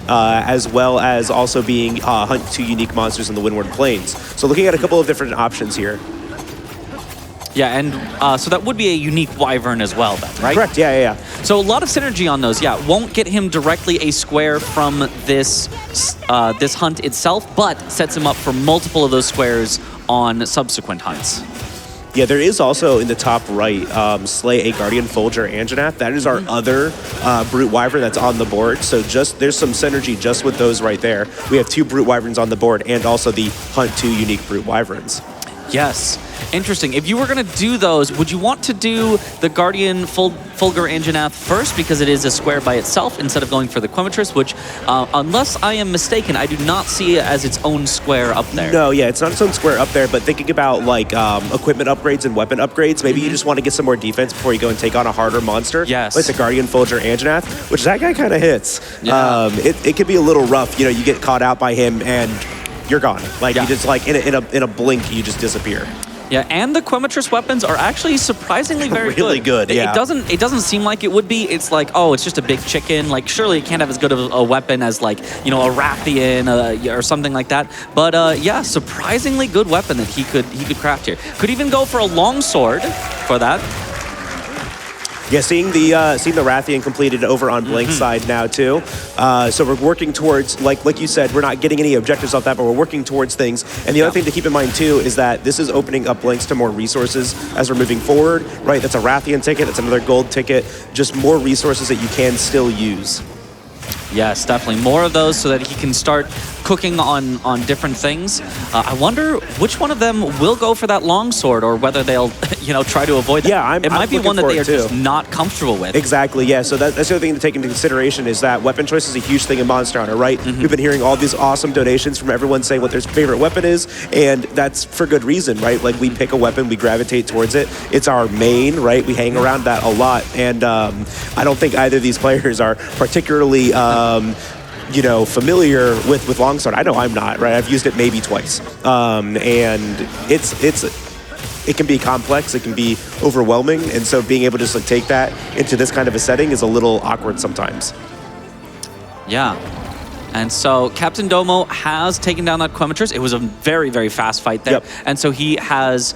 As well as also being Hunt 2 unique monsters in the Windward Plains. So looking at a couple of different options here. Yeah, and so that would be a unique wyvern as well, then, right? Correct, yeah. So a lot of synergy on those, yeah. Won't get him directly a square from this this hunt itself, but sets him up for multiple of those squares on subsequent hunts. Yeah, there is also in the top right, Slay a Guardian Folger Anjanath. That is our other Brute Wyvern that's on the board. So there's some synergy just with those right there. We have 2 Brute Wyverns on the board and also the Hunt 2 unique Brute Wyverns. Yes. Interesting. If you were going to do those, would you want to do the Guardian Fulgur Anjanath first because it is a square by itself instead of going for the Klinkit, which, unless I am mistaken, I do not see it as its own square up there. No, yeah, it's not its own square up there, but thinking about like equipment upgrades and weapon upgrades, maybe you just want to get some more defense before you go and take on a harder monster. Yes. Like the Guardian Fulgur Anjanath, which that guy kind of hits. Yeah. It can be a little rough. You know, you get caught out by him and you're gone. Like you just like in a blink, you just disappear. Yeah, and the Klinkit weapons are actually surprisingly very really good. Yeah. It doesn't seem like it would be. It's like, oh, it's just a big chicken. Like, surely it can't have as good of a weapon as like, you know, a Rathian or something like that. But yeah, surprisingly good weapon that he could craft here. Could even go for a long sword for that. Yeah, seeing the Rathian completed over on blanxz side now too. So we're working towards, like you said, we're not getting any objectives off that, but we're working towards things. And the other thing to keep in mind too is that this is opening up blanxz to more resources as we're moving forward. Right, that's a Rathian ticket, that's another gold ticket, just more resources that you can still use. Yes, definitely more of those so that he can start cooking on different things. I wonder which one of them will go for that longsword, or whether they'll try to avoid that. Yeah, it might be looking one that for they are it, too. just not comfortable with. Exactly, yeah. So that's the other thing to take into consideration is that weapon choice is a huge thing in Monster Hunter, right? We've been hearing all these awesome donations from everyone saying what their favorite weapon is, and that's for good reason, right? Like, we pick a weapon, we gravitate towards it. It's our main, right? We hang around that a lot, and I don't think either of these players are particularly familiar with longsword. I know I'm not, right? I've used it maybe twice, and it can be complex, it can be overwhelming, and so being able to just take that into this kind of a setting is a little awkward sometimes. Yeah. And so CaptainDomo has taken down that Mitchriz. It was a very, very fast fight there. Yep. And so he has,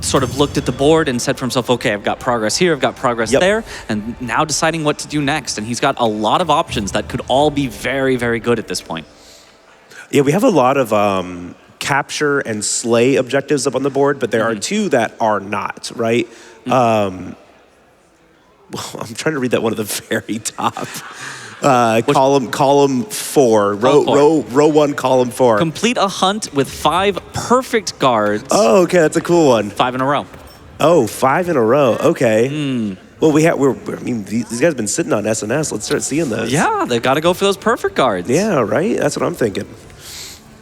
sort of looked at the board and said for himself, okay, I've got progress here, I've got progress there, and now deciding what to do next. And he's got a lot of options that could all be very, very good at this point. Yeah, we have a lot of capture and slay objectives up on the board, but there are two that are not, right? I'm trying to read that one at the very top. Column 4, row 1, column 4. Complete a hunt with 5 perfect guards. Oh, okay, that's a cool one. 5 in a row. Oh, 5 in a row. Okay. Well, these guys have been sitting on SNS. Let's start seeing those. Yeah, they've got to go for those perfect guards. Yeah, right. That's what I'm thinking.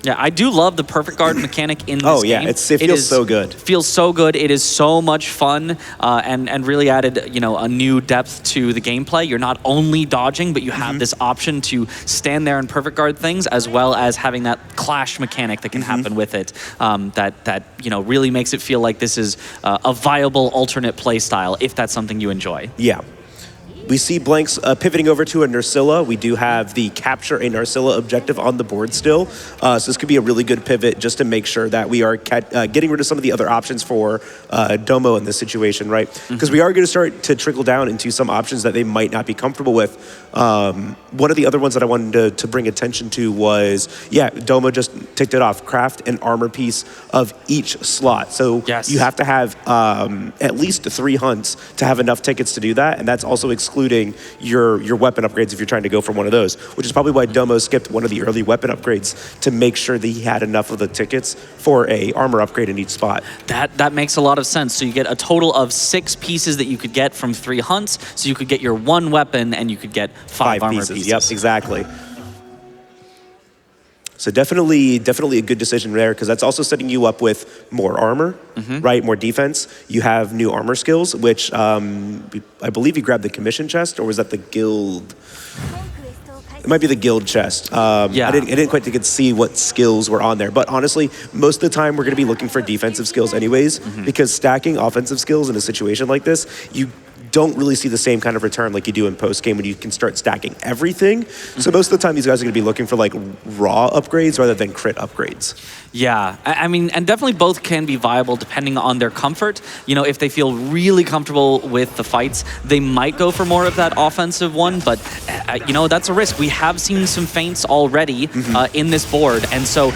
Yeah, I do love the perfect guard mechanic in this game. Oh yeah, it feels so good. Feels so good. It is so much fun, and really added a new depth to the gameplay. You're not only dodging, but you have this option to stand there and perfect guard things, as well as having that clash mechanic that can happen with it. That really makes it feel like this is a viable alternate play style if that's something you enjoy. Yeah. We see blanxz pivoting over to a Nursilla. We do have the capture a Nursilla objective on the board still. So this could be a really good pivot just to make sure that we are getting rid of some of the other options for Domo in this situation, right? Because we are going to start to trickle down into some options that they might not be comfortable with. One of the other ones that I wanted to bring attention to was, Domo just ticked it off. Craft an armor piece of each slot. So you have to have at least 3 hunts to have enough tickets to do that, and that's also excluding your weapon upgrades if you're trying to go for one of those, which is probably why Domo skipped one of the early weapon upgrades to make sure that he had enough of the tickets for a armor upgrade in each spot. That makes a lot of sense. So you get a total of 6 pieces that you could get from 3 hunts. So you could get your 1 weapon and you could get 5 armor pieces. Yep, exactly. So definitely a good decision there, because that's also setting you up with more armor, right? More defense. You have new armor skills, which I believe you grabbed the commission chest, or was that the guild? It might be the guild chest. I didn't quite get to see what skills were on there, but honestly, most of the time we're going to be looking for defensive skills anyways, because stacking offensive skills in a situation like this, you don't really see the same kind of return like you do in post-game when you can start stacking everything. So most of the time these guys are going to be looking for like raw upgrades rather than crit upgrades. Yeah, I mean, and definitely both can be viable depending on their comfort. If they feel really comfortable with the fights, they might go for more of that offensive one, but that's a risk. We have seen some feints already in this board, and so,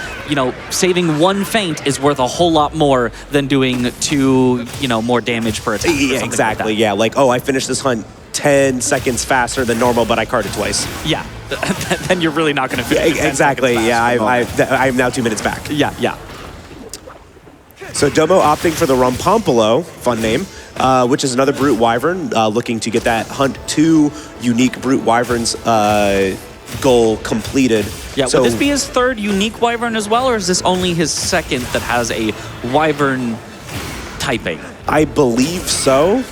saving 1 feint is worth a whole lot more than doing 2, more damage per attack. Yeah, exactly, like, I finished this hunt 10 seconds faster than normal, but I carded twice. Yeah, then you're really not going to finish. Exactly, I'm now 2 minutes back. Yeah. So Domo opting for the Rumpompolo, fun name, which is another Brute Wyvern, looking to get that hunt 2 unique Brute Wyverns goal completed. Yeah, would this be his 3rd unique Wyvern as well, or is this only his 2nd that has a Wyvern typing? I believe so.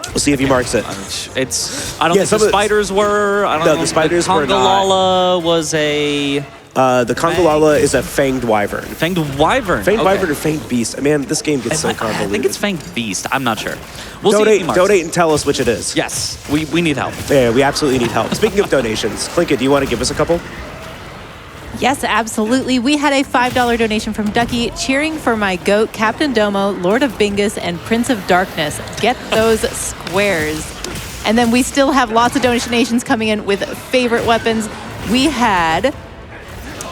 We'll see if he marks it. I don't think the spiders were. I don't know. The spiders were not. Kongolala was a... the Kongolala is a Fanged Wyvern. Fanged Wyvern? Fanged Wyvern or Fanged Beast? Man, this game gets so convoluted. I think it's Fanged Beast. I'm not sure. We'll see if he marks donate and tell us which it is. Yes, we need help. Yeah, we absolutely need help. Speaking of donations, Klinkit, do you want to give us a couple? Yes, absolutely. We had a $5 donation from Ducky cheering for my goat, CaptainDomo, Lord of Bingus, and Prince of Darkness. Get those squares. And then we still have lots of donations coming in with favorite weapons. We had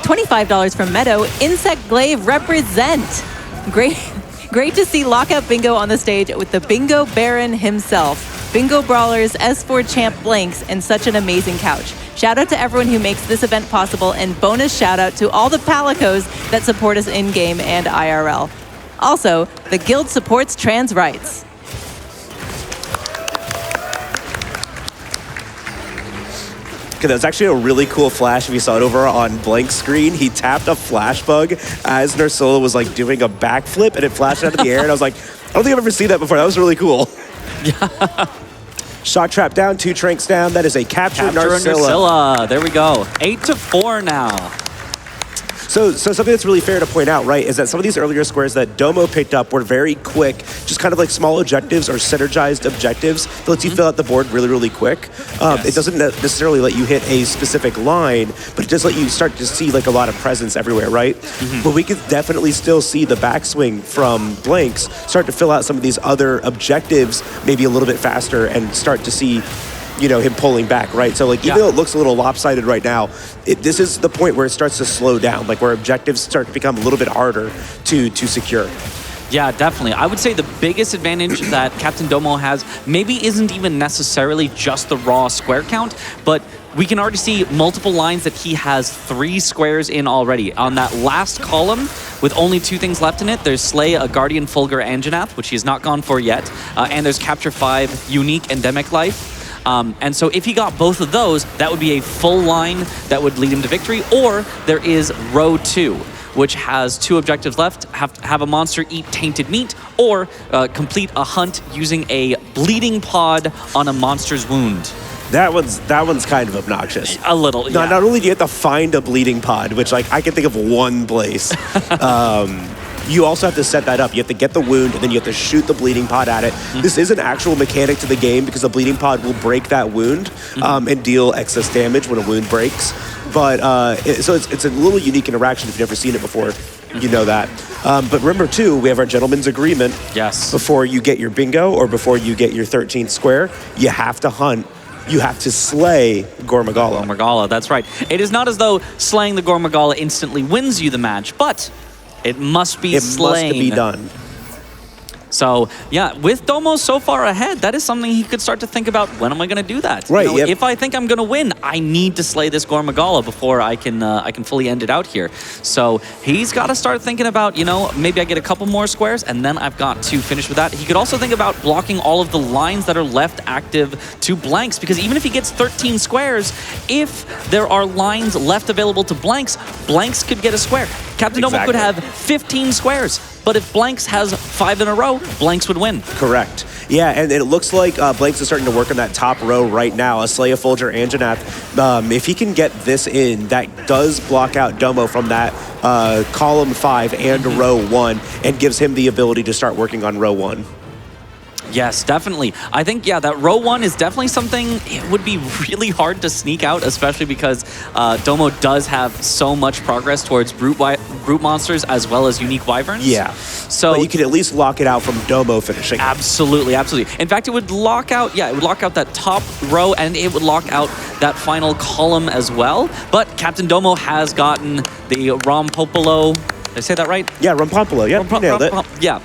$25 from Meadow. Insect Glaive represent. Great to see Lockout Bingo on the stage with the Bingo Baron himself. Bingo Brawlers, S4 Champ blanxz, and such an amazing couch. Shout out to everyone who makes this event possible, and bonus shout out to all the Palicos that support us in-game and IRL. Also, the Guild supports trans rights. Okay, that was actually a really cool flash if you saw it over on blanxz screen. He tapped a flash bug as Narcilla was like doing a backflip and it flashed out of the air and I was like, I don't think I've ever seen that before. That was really cool. Yeah. Shock trap down, 2 tranks down. That is a capture Narcilla. There we go. 8-4 now. So something that's really fair to point out, right, is that some of these earlier squares that Domo picked up were very quick, just kind of like small objectives or synergized objectives that lets you fill out the board really, really quick. It doesn't necessarily let you hit a specific line, but it does let you start to see like a lot of presence everywhere, right? But we could definitely still see the backswing from blanxz start to fill out some of these other objectives maybe a little bit faster and start to see him pulling back, right? So like, even though it looks a little lopsided right now, this is the point where it starts to slow down, like where objectives start to become a little bit harder to secure. Yeah, definitely. I would say the biggest advantage that CaptainDomo has maybe isn't even necessarily just the raw square count, but we can already see multiple lines that he has 3 squares in already. On that last column, with only 2 things left in it, there's Slay, a Guardian, Fulgur, Anjanath, which he has not gone for yet, and there's Capture 5, Unique, Endemic Life. And so if he got both of those, that would be a full line that would lead him to victory. Or there is row 2, which has 2 objectives left. Have a monster eat tainted meat, or complete a hunt using a bleeding pod on a monster's wound. That one's kind of obnoxious. A little, yeah. Not only do you have to find a bleeding pod, which like I can think of one place, you also have to set that up. You have to get the wound, and then you have to shoot the bleeding pod at it. This is an actual mechanic to the game because the bleeding pod will break that wound and deal excess damage when a wound breaks. But so it's a little unique interaction if you've never seen it before. You know that. But remember, too, we have our gentleman's agreement. Yes. Before you get your bingo or before you get your 13th square, you have to hunt. You have to slay Gormagala. Gormagala, that's right. It is not as though slaying the Gormagala instantly wins you the match, but it must be slain. It must be done. So, yeah, with Domo so far ahead, that is something he could start to think about. When am I going to do that? Right. If I think I'm going to win, I need to slay this Gormagala before I can fully end it out here. So he's got to start thinking about, maybe I get a couple more squares, and then I've got to finish with that. He could also think about blocking all of the lines that are left active to blanxz, because even if he gets 13 squares, if there are lines left available to blanxz could get a square. CaptainDomo could have 15 squares. But if blanxz has 5 in a row, blanxz would win. Correct. Yeah, and it looks like blanxz is starting to work on that top row right now. A Slay, a Fulgur, Anjanath. If he can get this in, that does block out Domo from that column 5 and row 1 and gives him the ability to start working on row 1. Yes, definitely. I think, that row 1 is definitely something, it would be really hard to sneak out, especially because Domo does have so much progress towards brute monsters as well as unique wyverns. Yeah. So but you can at least lock it out from Domo finishing. Absolutely, absolutely. In fact, it would lock out, that top row, and it would lock out that final column as well. But CaptainDomo has gotten the Rompopolo. Did I say that right? Yeah, Rompopolo. Yeah, you nailed it. Yeah.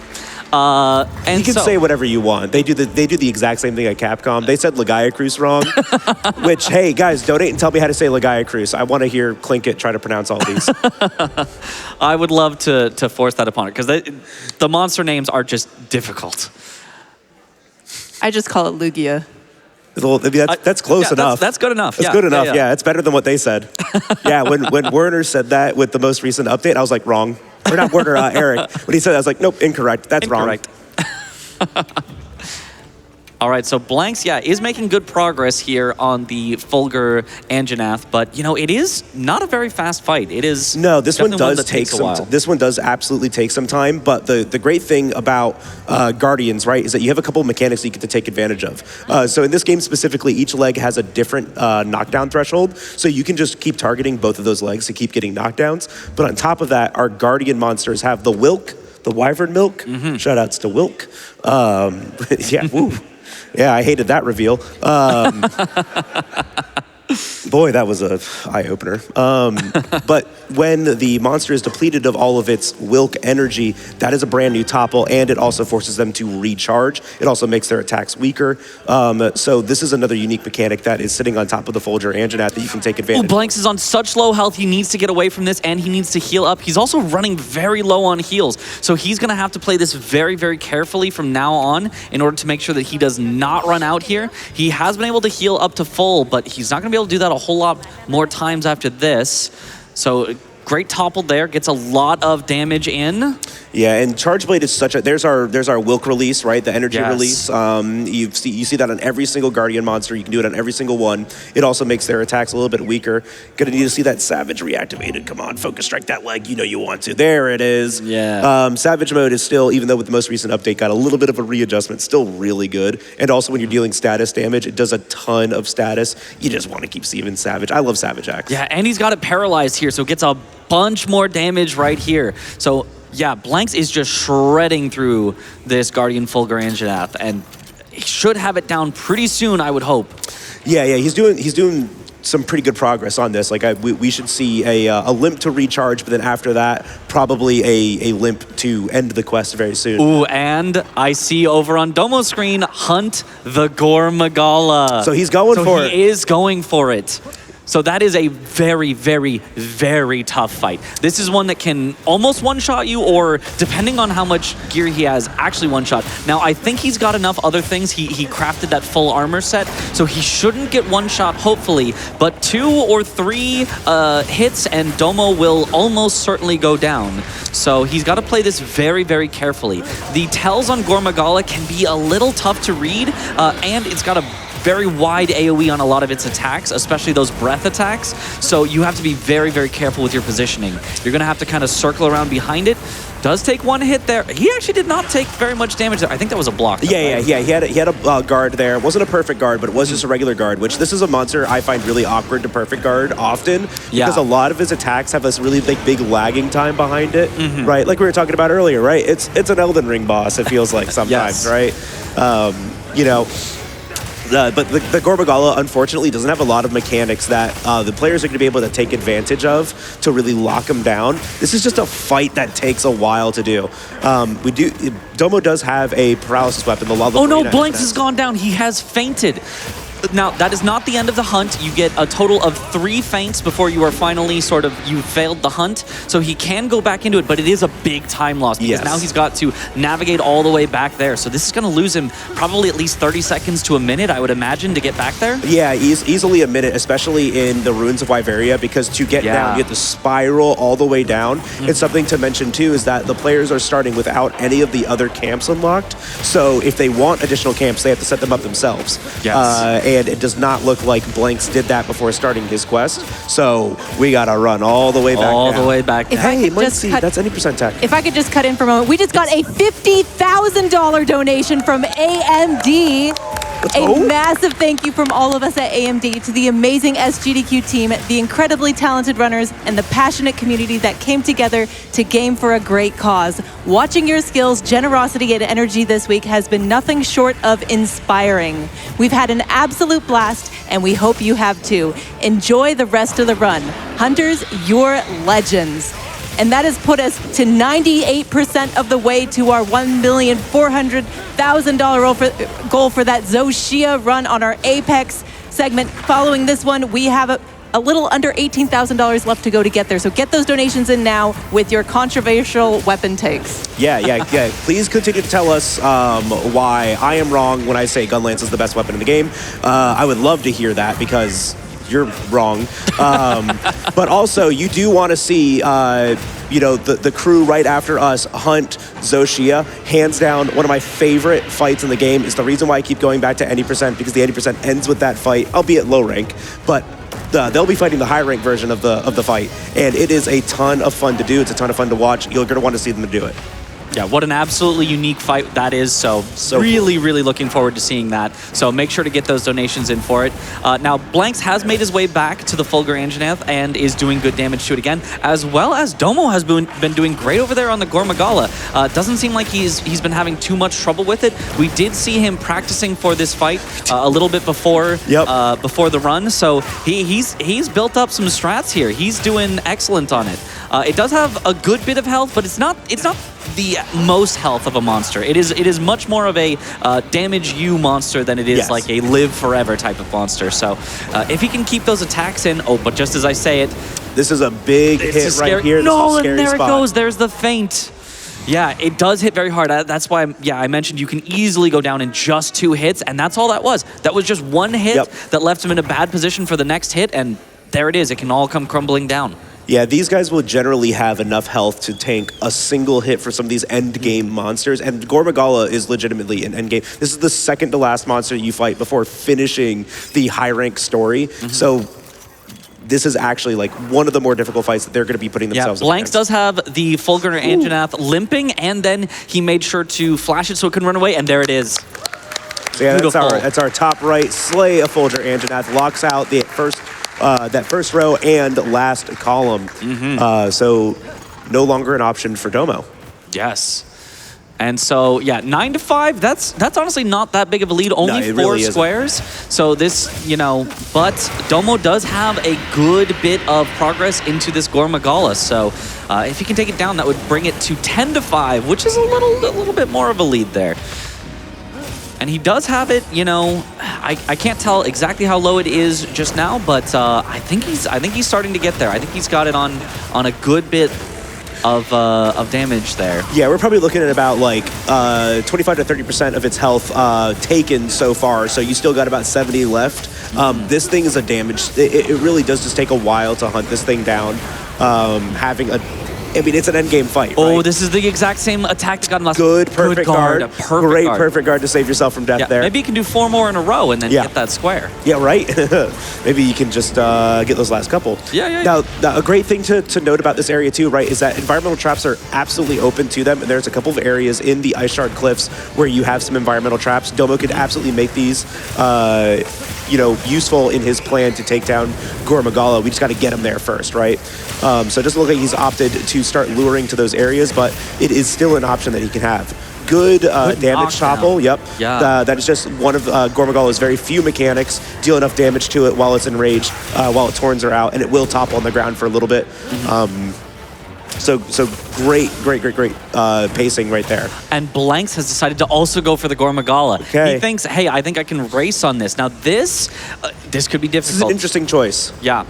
And you can say whatever you want. They do the exact same thing at Capcom. They said Legaia Cruz wrong, which, hey, guys, donate and tell me how to say Legaia Cruz. I want to hear Klinkit try to pronounce all these. I would love to force that upon it, because the monster names are just difficult. I just call it Lugia. That's close enough. That's good enough. That's good enough. Yeah, it's better than what they said. Yeah, when Werner said that with the most recent update, I was like, wrong. Or not Werner, Eric. When he said that, I was like, nope, incorrect. That's incorrect. Wrong. All right, so blanxz, is making good progress here on the Fulgur Anjanath, but it is not a very fast fight. It is this one does take some. This one does absolutely take some time. But the great thing about Guardians, right, is that you have a couple of mechanics that you get to take advantage of. So in this game specifically, each leg has a different knockdown threshold, so you can just keep targeting both of those legs to keep getting knockdowns. But on top of that, our Guardian monsters have the Wilk, the Wyvern Milk. Shout outs to Wilk. Yeah, woo. Yeah, I hated that reveal. Boy, that was a eye-opener. But when the monster is depleted of all of its Wilk energy, that is a brand new topple, and it also forces them to recharge. It also makes their attacks weaker. So this is another unique mechanic that is sitting on top of the Folger Anjanath that you can take advantage of. blanxz is on such low health, he needs to get away from this, and he needs to heal up. He's also running very low on heals, so he's going to have to play this very, very carefully from now on in order to make sure that he does not run out here. He has been able to heal up to full, but he's not going to be able to do that a whole lot more times after this. So great topple there, gets a lot of damage in. Yeah, and Charge Blade is such a... There's our Wilk release, right? The energy Yes. release. You see that on every single Guardian monster. You can do it on every single one. It also makes their attacks a little bit weaker. Gonna need to see that Savage reactivated. Come on, Focus Strike that leg. You know you want to. There it is. Yeah. Savage mode is still, even though with the most recent update, got a little bit of a readjustment, still really good. And also when you're dealing status damage, it does a ton of status. You just want to keep seeing Savage. I love Savage Axe. Yeah, and he's got it paralyzed here, so it gets a bunch more damage right here. So yeah, blanxz is just shredding through this Guardian Folger Anjanath, and he should have it down pretty soon, I would hope. Yeah, he's doing some pretty good progress on this. Like we should see a limp to recharge, but then after that, probably a limp to end the quest very soon. Ooh, and I see over on Domo's screen, Hunt the Gormagala. So he's going for it. He is going for it. So that is a very, very, very tough fight. This is one that can almost one-shot you, or depending on how much gear he has, actually one-shot. Now, I think he's got enough other things. He crafted that full armor set, so he shouldn't get one-shot, hopefully. But 2 or 3 hits, and Domo will almost certainly go down. So he's got to play this very, very carefully. The tells on Gormagala can be a little tough to read, and it's got a very wide AoE on a lot of its attacks, especially those breath attacks. So you have to be very, very careful with your positioning. You're going to have to kind of circle around behind it. Does take 1 hit there. He actually did not take very much damage there. I think that was a block. Yeah. He had a guard there. It wasn't a perfect guard, but it was just a regular guard, which this is a monster I find really awkward to perfect guard often, because a lot of his attacks have this really big lagging time behind it, right? Like we were talking about earlier, right? It's an Elden Ring boss, it feels like sometimes, right? You know, but the Gormagala, unfortunately, doesn't have a lot of mechanics that the players are going to be able to take advantage of to really lock him down. This is just a fight that takes a while to do. Domo does have a paralysis weapon, the Lava. Oh no, blanxz has gone down. He has fainted. Now, that is not the end of the hunt. You get a total of 3 feints before you are finally you failed the hunt. So he can go back into it, but it is a big time loss because now he's got to navigate all the way back there. So this is going to lose him probably at least 30 seconds to a minute, I would imagine, to get back there. Yeah, easily a minute, especially in the Ruins of Wyveria, because to get down, you have to spiral all the way down. And something to mention, too, is that the players are starting without any of the other camps unlocked. So if they want additional camps, they have to set them up themselves. And it does not look like blanxz did that before starting his quest. So we got to run all the way back All the way back down. Hey, let's see. That's any percent tech. If I could just cut in for a moment. We just got a $50,000 donation from AMD. A massive thank you from all of us at AMD to the amazing SGDQ team, the incredibly talented runners, and the passionate community that came together to game for a great cause. Watching your skills, generosity, and energy this week has been nothing short of inspiring. We've had an absolute blast, and we hope you have too. Enjoy the rest of the run. Hunters, you're legends. And that has put us to 98% of the way to our $1,400,000 goal for that Zoshia run on our Apex segment. Following this one, we have a little under $18,000 left to go to get there. So get those donations in now with your controversial weapon takes. Yeah. Please continue to tell us why I am wrong when I say Gunlance is the best weapon in the game. I would love to hear that because you're wrong. But also, you do want to see, the crew right after us hunt Zoshia. Hands down, one of my favorite fights in the game. Is the reason why I keep going back to any percent, because the 80% ends with that fight, albeit low rank. But they'll be fighting the high rank version of the fight, and it is a ton of fun to do. It's a ton of fun to watch. You're going to want to see them do it. Yeah, what an absolutely unique fight that is. So really, really looking forward to seeing that. So make sure to get those donations in for it. Now, blanxz has made his way back to the Fulgur Anjanath and is doing good damage to it again, as well as Domo has been doing great over there on the Gormagala. Doesn't seem like he's been having too much trouble with it. We did see him practicing for this fight a little bit before before the run, so he's built up some strats here. He's doing excellent on it. It does have a good bit of health, but it's not the most health of a monster. It is much more of a damage you monster than it is like a live forever type of monster. So if he can keep those attacks in, but just as I say it, this is a big hit right here. No, and there it goes. There's the feint. Yeah, it does hit very hard. That's why, I mentioned you can easily go down in just 2 hits, and that's all that was. That was just 1 hit that left him in a bad position for the next hit, and there it is. It can all come crumbling down. Yeah, these guys will generally have enough health to tank a single hit for some of these end game monsters, and Gormagala is legitimately an end game. This is the second to last monster you fight before finishing the high rank story. So this is actually like one of the more difficult fights that they're going to be putting themselves up against. blanxz does have the Fulgur Anjanath limping, and then he made sure to flash it so it couldn't run away, and there it is. So yeah, that's our top right. Slay a Fulgur Anjanath, locks out the that first row and last column. So no longer an option for Domo. Yes. And so, 9-5, that's honestly not that big of a lead, only 4 squares. So this, but Domo does have a good bit of progress into this Gormagala. So if he can take it down, that would bring it to 10-5, which is a little bit more of a lead there. And he does have it, I can't tell exactly how low it is just now, but I think he's starting to get there. I think he's got it on a good bit of damage there. Yeah, we're probably looking at about like 25 to 30% of its health taken so far. So you still got about 70 left. This thing is a damage. It really does just take a while to hunt this thing down. It's an endgame fight, right? This is the exact same attack that got him last. Perfect guard. Perfect guard to save yourself from death there. Maybe you can do 4 more in a row and then get that square. Yeah, right? Maybe you can just get those last couple. Now, a great thing to note about this area too, right, is that environmental traps are absolutely open to them, and there's a couple of areas in the Ice Shard Cliffs where you have some environmental traps. Domo could absolutely make these useful in his plan to take down Gormagala. We just got to get him there first, right? So it doesn't look like he's opted to start luring to those areas, but it is still an option that he can have. Good damage topple, that is just one of Gormagala's very few mechanics. Deal enough damage to it while it's enraged, while its horns are out, and it will topple on the ground for a little bit. So great pacing right there. And blanxz has decided to also go for the Gormagala. He thinks, hey, I think I can race on this. Now this could be difficult. This is an interesting choice. Yeah.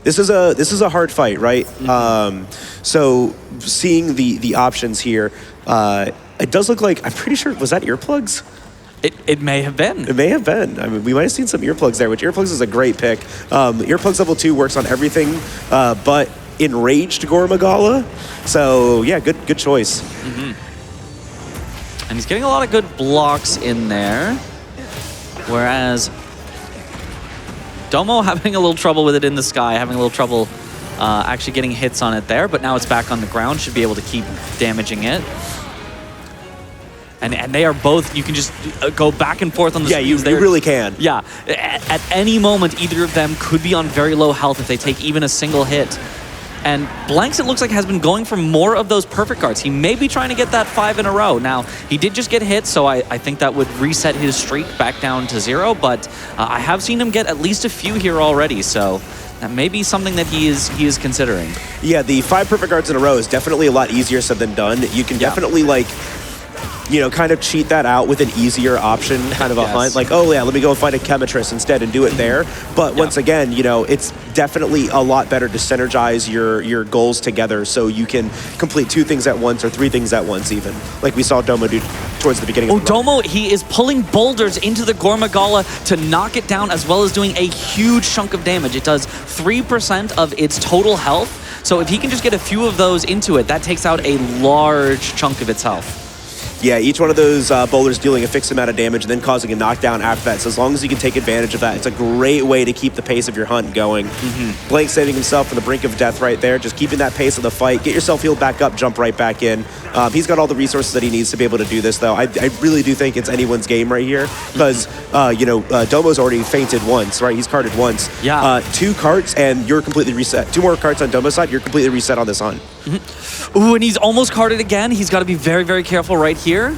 This is a hard fight, right? So seeing the options here, it does look like, I'm pretty sure, was that earplugs? It may have been. It may have been. I mean, we might have seen some earplugs there, which earplugs is a great pick. Earplugs level 2 works on everything, but enraged Gormagala. So yeah, good choice. And he's getting a lot of good blocks in there, whereas Domo having a little trouble with it in the sky, having a little trouble actually getting hits on it there, but now it's back on the ground, should be able to keep damaging it. And they are both, you can just go back and forth on the screens. Yeah, you really can. Yeah, at any moment, either of them could be on very low health if they take even a single hit. And blanxz, it looks like, has been going for more of those perfect guards. He may be trying to get that 5 in a row. Now, he did just get hit, so I think that would reset his streak back down to 0, but I have seen him get at least a few here already, so that may be something that he is considering. Yeah, the 5 perfect guards in a row is definitely a lot easier said than done. You can definitely, kind of cheat that out with an easier option, kind of a hunt. Like, oh yeah, let me go find a Chemitress instead and do it there. But once again, it's definitely a lot better to synergize your goals together so you can complete 2 things at once or 3 things at once even. Like we saw Domo do towards the beginning of the run. Domo, he is pulling boulders into the Gormagala to knock it down, as well as doing a huge chunk of damage. It does 3% of its total health. So if he can just get a few of those into it, that takes out a large chunk of its health. Yeah, each one of those boulders dealing a fixed amount of damage and then causing a knockdown after that. So as long as you can take advantage of that, it's a great way to keep the pace of your hunt going. blanxz saving himself on the brink of death right there, just keeping that pace of the fight. Get yourself healed back up, jump right back in. He's got all the resources that he needs to be able to do this, though. I really do think it's anyone's game right here because, Domo's already fainted once, right? He's carded once. Yeah. 2 carts and you're completely reset. 2 more carts on Domo's side, you're completely reset on this hunt. Ooh, and he's almost carded again. He's got to be very, very careful right here.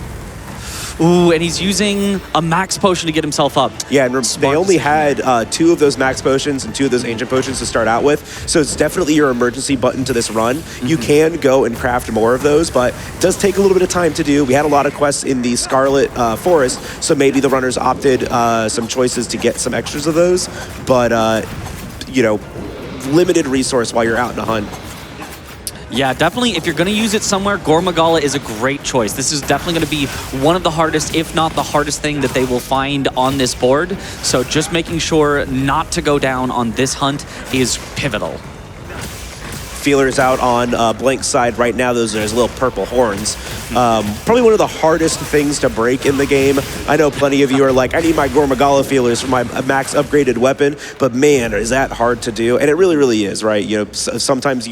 Ooh, and he's using a max potion to get himself up. Yeah, and they only had 2 of those max potions and 2 of those ancient potions to start out with, so it's definitely your emergency button to this run. You can go and craft more of those, but it does take a little bit of time to do. We had a lot of quests in the Scarlet Forest, so maybe the runners opted some choices to get some extras of those, but, limited resource while you're out in a hunt. Yeah, definitely. If you're going to use it somewhere, Gore Magala is a great choice. This is definitely going to be one of the hardest, if not the hardest thing that they will find on this board. So just making sure not to go down on this hunt is pivotal. Feelers out on blanxz side right now. Those are his little purple horns. Probably one of the hardest things to break in the game. I know plenty of you are like, I need my Gore Magala feelers for my max upgraded weapon, but man, is that hard to do. And it really, really is, right? Sometimes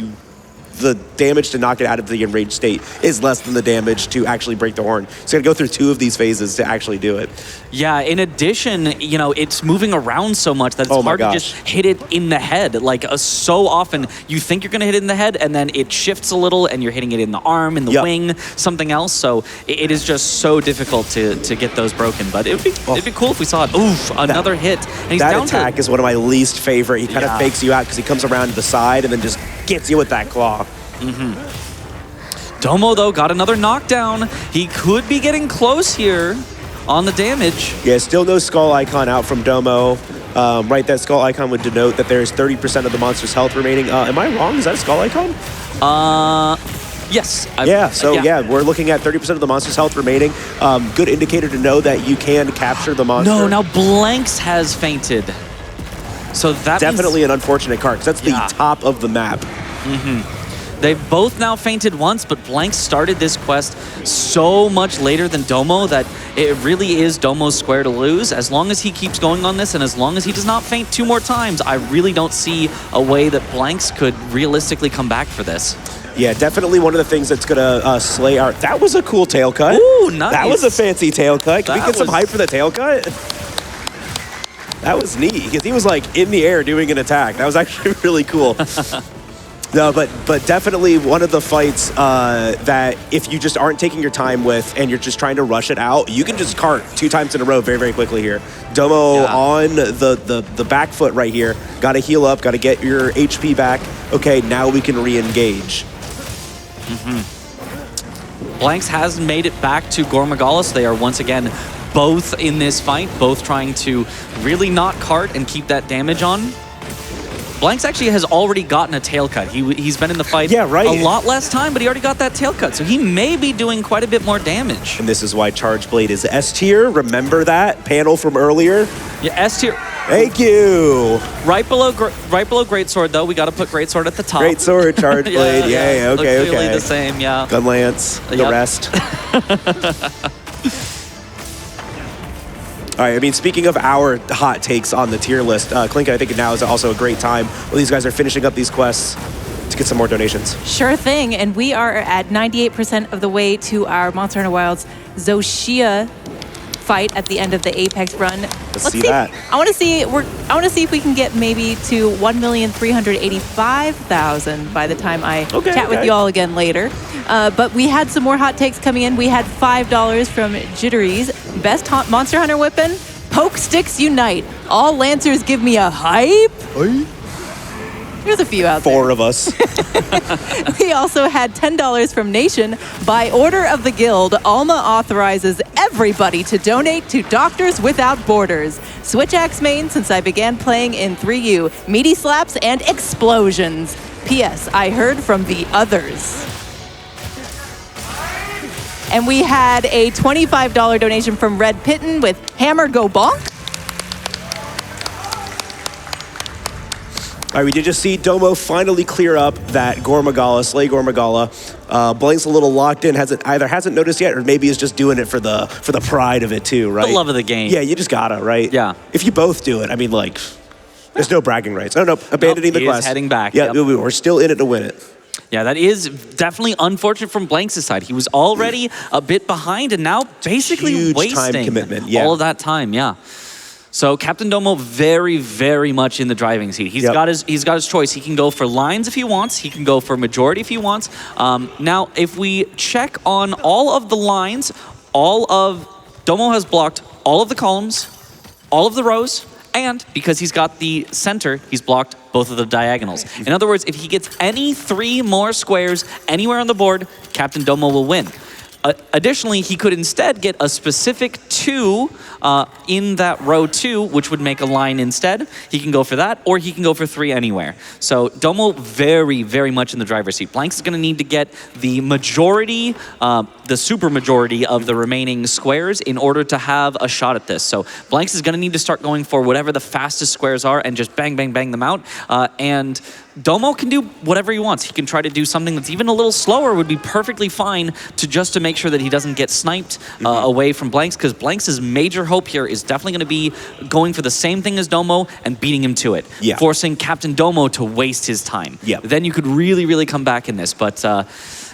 the damage to knock it out of the enraged state is less than the damage to actually break the horn. So you gotta go through 2 of these phases to actually do it. Yeah, in addition, it's moving around so much that it's hard to just hit it in the head. Like, so often you think you're gonna hit it in the head and then it shifts a little and you're hitting it in the arm, in the wing, something else. So it is just so difficult to get those broken. But it'd be cool if we saw it. Oof, another hit. And he's that down attack is one of my least favorite. He kind of fakes you out because he comes around to the side and then just gets you with that claw. Domo, though, got another knockdown. He could be getting close here on the damage. Yeah, still no skull icon out from Domo. Right, that skull icon would denote that there's 30% of the monster's health remaining. Am I wrong? Is that a skull icon? Yes. We're looking at 30% of the monster's health remaining. Good indicator to know that you can capture the monster. No, now blanxz has fainted. So that definitely an unfortunate card, because that's the top of the map. They've both now fainted once, but blanxz started this quest so much later than Domo that it really is Domo's square to lose. As long as he keeps going on this and as long as he does not faint 2 more times, I really don't see a way that blanxz could realistically come back for this. Yeah, definitely one of the things that's gonna slay our... That was a cool tail cut. Ooh, nice. That was a fancy tail cut. Can we get some hype for the tail cut? That was neat, because he was like in the air doing an attack. That was actually really cool. No, but definitely one of the fights that if you just aren't taking your time with and you're just trying to rush it out, you can just cart 2 times in a row very, very quickly here. Domo on the back foot right here. Got to heal up, got to get your HP back. Okay, now we can re-engage. blanxz has made it back to Gore Magala, so they are once again both in this fight, both trying to really not cart and keep that damage on. blanxz actually has already gotten a tail cut. He's been in the fight a lot less time, but he already got that tail cut. So he may be doing quite a bit more damage. And this is why Charge Blade is S tier. Remember that panel from earlier? Yeah, S tier. Thank you. Right below Greatsword, though, we got to put Greatsword at the top. Greatsword, Charge Blade. yeah, okay, Look really the same, yeah. Gun Lance, the rest. All right, I mean, speaking of our hot takes on the tier list, klinkit, I think now is also a great time while these guys are finishing up these quests to get some more donations. Sure thing, and we are at 98% of the way to our Monster Hunter Wilds Zoshia fight at the end of the Apex run. Let's see that. I want to see if we can get maybe to 1,385,000 by the time I chat with you all again later. But we had some more hot takes coming in. We had $5 from Jittery's. Best Monster Hunter weapon? Poke sticks unite. All Lancers give me a hype. There's a few out there. 4 of us. We also had $10 from Nation. By order of the guild, Alma authorizes everybody to donate to Doctors Without Borders. Switch axe main since I began playing in 3U. Meaty slaps and explosions. P.S. I heard from the others. And we had a $25 donation from Red Pitten with Hammer Go Bonk. All right, we did just see Domo finally clear up that Gormagala, slay Gormagala. blanxz a little locked in, hasn't noticed yet, or maybe is just doing it for the pride of it too, right? The love of the game. Yeah, you just gotta, right? Yeah. If you both do it, I mean, like, there's no bragging rights. Oh no, abandoning the he quest. is heading back. Yeah, Yep. we're still in it to win it. Yeah, that is definitely unfortunate from blanxz' side. He was already a bit behind and now basically Huge time wasting commitment, yeah. all of that time, yeah. So CaptainDomo very, very much in the driving seat. He's got his choice. He can go for lines if he wants. He can go for majority if he wants. Now, if we check on all of the lines, Domo has blocked all of the columns, all of the rows, and because he's got the center, he's blocked both of the diagonals. In other words, if he gets any 3 more squares anywhere on the board, CaptainDomo will win. Additionally, he could instead get a specific 2 in that row 2, which would make a line instead. He can go for that, or he can go for 3 anywhere. So Domo very, very much in the driver's seat. blanxz is going to need to get the majority, the super majority of the remaining squares in order to have a shot at this. So blanxz is going to need to start going for whatever the fastest squares are and just bang, bang, bang them out. And Domo can do whatever he wants. He can try to do something that's even a little slower, would be perfectly fine just to make sure that he doesn't get sniped away from blanxz, because blanx's major hope here is definitely going to be going for the same thing as Domo and beating him to it, forcing CaptainDomo to waste his time. Then you could really, really come back in this. But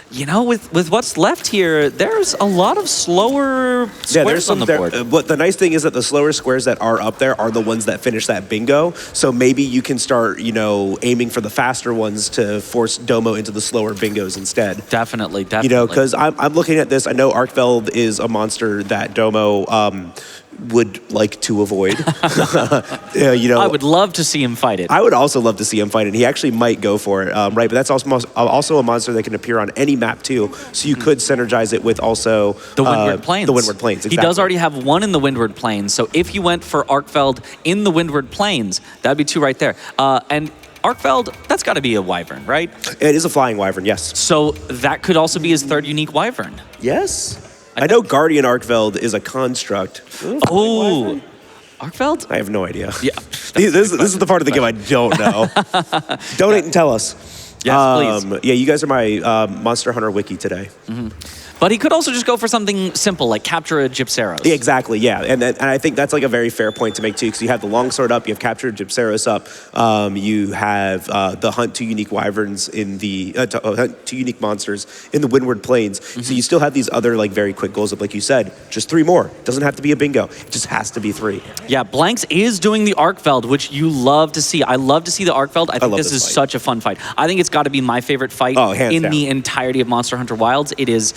you know, with what's left here, there's a lot of slower squares on the board. But the nice thing is that the slower squares that are up there are the ones that finish that bingo. So maybe you can start, you know, aiming for the faster ones to force Domo into the slower bingos instead. Definitely. You know, because I'm looking at this. I know Arkfeld is a monster that Domo would like to avoid. You know, I would love to see him fight it. I would also love to see him fight it. He actually might go for it, right? But that's also a monster that can appear on any map too. So you could synergize it with also the Windward Plains. The Windward Plains, exactly. He does already have 1 in the Windward Plains. So if you went for Arkfeld in the Windward Plains, that'd be 2 right there. And Arkfeld, that's got to be a wyvern, right? It is a flying wyvern, yes. So that could also be his 3rd unique wyvern. Yes. I know Guardian Arkfeld is a construct. Oh, Arkfeld? I have no idea. Yeah. This is the part of the game I don't know. Donate and tell us. Yes, please. Yeah, you guys are my Monster Hunter wiki today. But he could also just go for something simple, like capture a Gypceros. Yeah, exactly, yeah. And I think that's like a very fair point to make too, because you have the longsword up, you have capture Gypceros up, you have the hunt 2 unique wyverns in the, hunt 2 unique monsters in the Windward Plains. So you still have these other like very quick goals up, like you said, just 3 more. Doesn't have to be a bingo, it just has to be 3. Yeah, blanxz is doing the Arkfeld, which you love to see. I love to see the Arkfeld. I think this is such a fun fight. I think it's got to be my favorite fight in the entirety of Monster Hunter Wilds. It is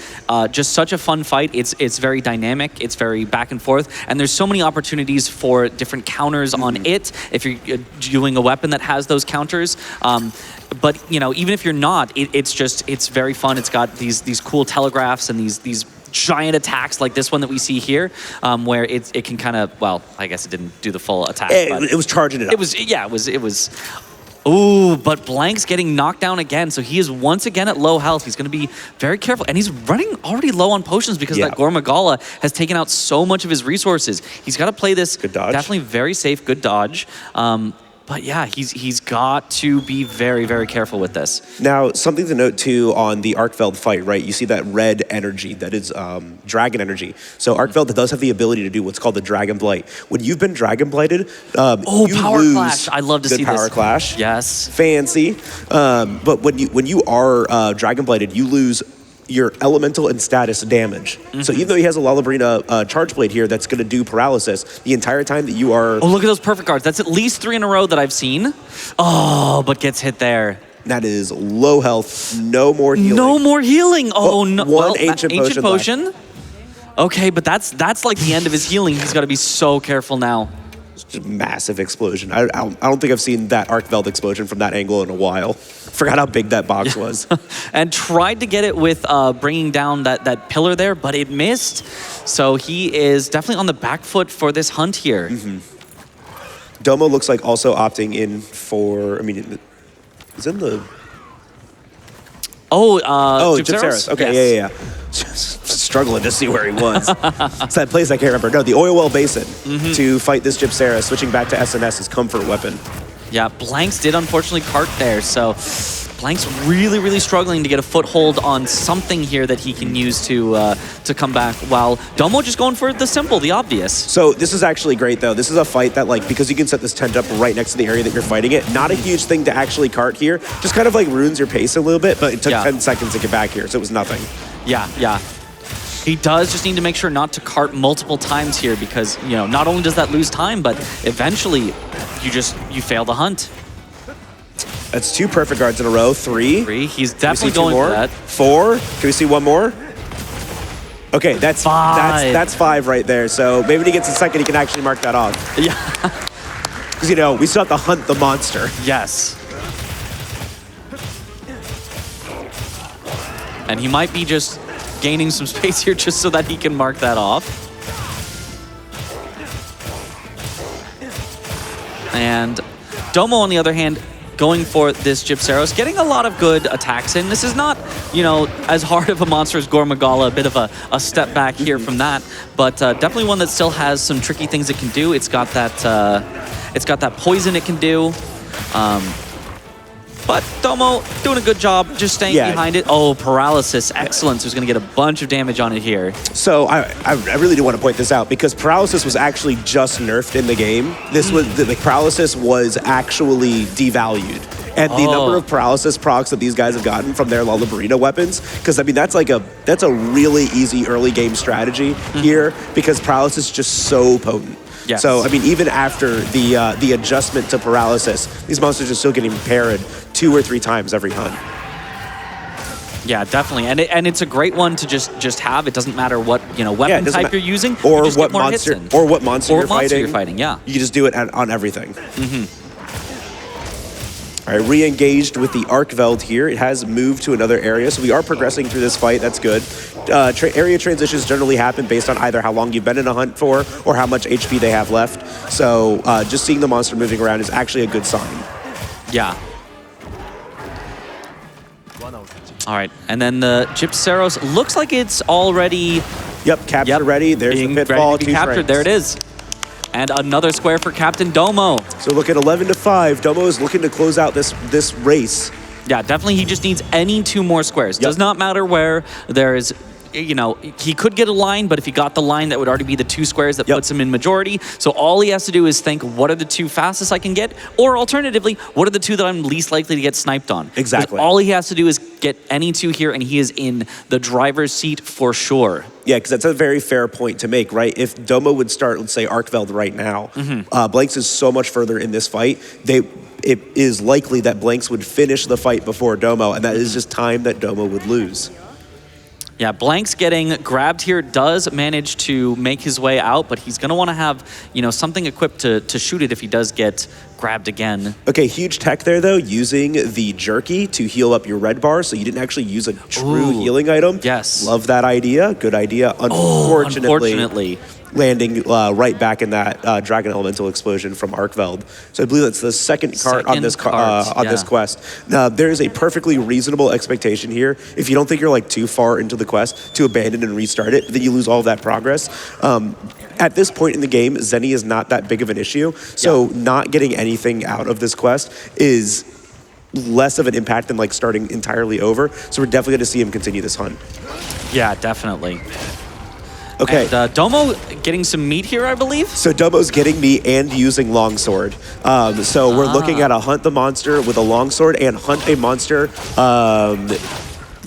just such a fun fight. It's very dynamic. It's very back and forth. And there's so many opportunities for different counters on it if you're doing a weapon that has those counters. But, you know, even if you're not, it's very fun. It's got these cool telegraphs and these giant attacks like this one that we see here, where it can kind of, well, I guess it didn't do the full attack. But it was charging it up. It was. Ooh, but blanxz getting knocked down again. So he is once again at low health. He's going to be very careful. And he's running already low on potions because that Gormagala has taken out so much of his resources. He's got to play this definitely very safe, good dodge. But yeah, he's got to be very, very careful with this. Now, something to note too on the Arkfeld fight, right? You see that red energy, that is dragon energy. So Arkfeld does have the ability to do what's called the Dragon Blight. When you've been Dragon Blighted, you Power lose Clash. I love to see Power this. Clash. Yes. Fancy. But when you are Dragon Blighted, you lose your elemental and status damage. So even though he has a Lalabrina charge blade here that's going to do paralysis, the entire time that you are... Oh, look at those perfect guards. That's at least 3 in a row that I've seen. Oh, but gets hit there. That is low health, no more healing. No more healing. Oh, no. One ancient potion left. Okay, but that's like the end of his healing. He's got to be so careful now. Just massive explosion. I don't think I've seen that Arkfeld explosion from that angle in a while. Forgot how big that box was. And tried to get it with bringing down that pillar there, but it missed. So he is definitely on the back foot for this hunt here. Domo looks like also opting in for, I mean, it's in the... Gypceros? Okay, yeah. Just struggling to see where he was. It's that place I can't remember. No, the oil well basin to fight this Gypceros, switching back to SNS as comfort weapon. Yeah, blanxz did unfortunately cart there, so blanxz really struggling to get a foothold on something here that he can use to come back, while Domo just going for the simple, the obvious. So this is actually great, though. This is a fight that, like, because you can set this tent up right next to the area that you're fighting it, not a huge thing to actually cart here. Just kind of, like, ruins your pace a little bit, but it took 10 seconds to get back here, so it was nothing. Yeah. He does just need to make sure not to cart multiple times here because, you know, not only does that lose time, but eventually you fail the hunt. That's 2 perfect guards in a row. 3. He's definitely going for that. 4. Can we see one more? Okay, that's 5. That's 5 right there. So maybe when he gets a second, he can actually mark that off. Yeah. Because, you know, we still have to hunt the monster. Yes. And he might be just gaining some space here just so that he can mark that off. And Domo, on the other hand, going for this Gypceros, getting a lot of good attacks in. This is not, you know, as hard of a monster as Gormagala, a bit of a step back here from that, but definitely one that still has some tricky things it can do. It's got that poison it can do. But Domo doing a good job just staying behind it. Oh, paralysis, excellent. So he's going to get a bunch of damage on it here. So I really do want to point this out because paralysis was actually just nerfed in the game. This was the paralysis was actually devalued. And the number of paralysis procs that these guys have gotten from their Lullabrina weapons, because I mean that's a really easy early game strategy here because paralysis is just so potent. Yes. So, I mean, even after the adjustment to paralysis, these monsters are still getting parried 2 or 3 times every hunt. Yeah, definitely, and it's a great one to just have. It doesn't matter what weapon type you're using, or you what monster, you're fighting. Yeah, you just do it on everything. All right, re-engaged with the Arkveld here. It has moved to another area, so we are progressing through this fight. That's good. Area transitions generally happen based on either how long you've been in a hunt for or how much HP they have left. So just seeing the monster moving around is actually a good sign. Yeah. All right, and then the Gypceros looks like it's already... Yep, capture ready. There's the pitfall. Ready to be captured. There it is. And another square for CaptainDomo. So look at 11-5. Domo is looking to close out this race. Yeah, definitely he just needs any 2 more squares. Does not matter where. There is, you know, he could get a line, but if he got the line, that would already be the 2 squares that puts him in majority. So all he has to do is think, what are the 2 fastest I can get? Or alternatively, what are the 2 that I'm least likely to get sniped on? Exactly. All he has to do is get any 2 here, and he is in the driver's seat for sure. Yeah, because that's a very fair point to make, right? If Domo would start, let's say, Arkveld right now, blanxz is so much further in this fight, it is likely that blanxz would finish the fight before Domo, and that is just time that Domo would lose. Yeah, blanxz getting grabbed here does manage to make his way out, but he's going to want to have, you know, something equipped to shoot it if he does get grabbed again. Okay, huge tech there, though, using the jerky to heal up your red bar, so you didn't actually use a true healing item. Yes. Love that idea. Good idea. Unfortunately. Landing right back in that Dragon Elemental explosion from Arkveld. So I believe that's the second cart on this quest. Now, there is a perfectly reasonable expectation here. If you don't think you're like too far into the quest to abandon and restart it, then you lose all of that progress. At this point in the game, Zenny is not that big of an issue. So not getting anything out of this quest is less of an impact than like starting entirely over. So we're definitely going to see him continue this hunt. Yeah, definitely. Okay. And, Domo getting some meat here, I believe? So Domo's getting meat and using longsword. So we're looking at a hunt the monster with a longsword and hunt a monster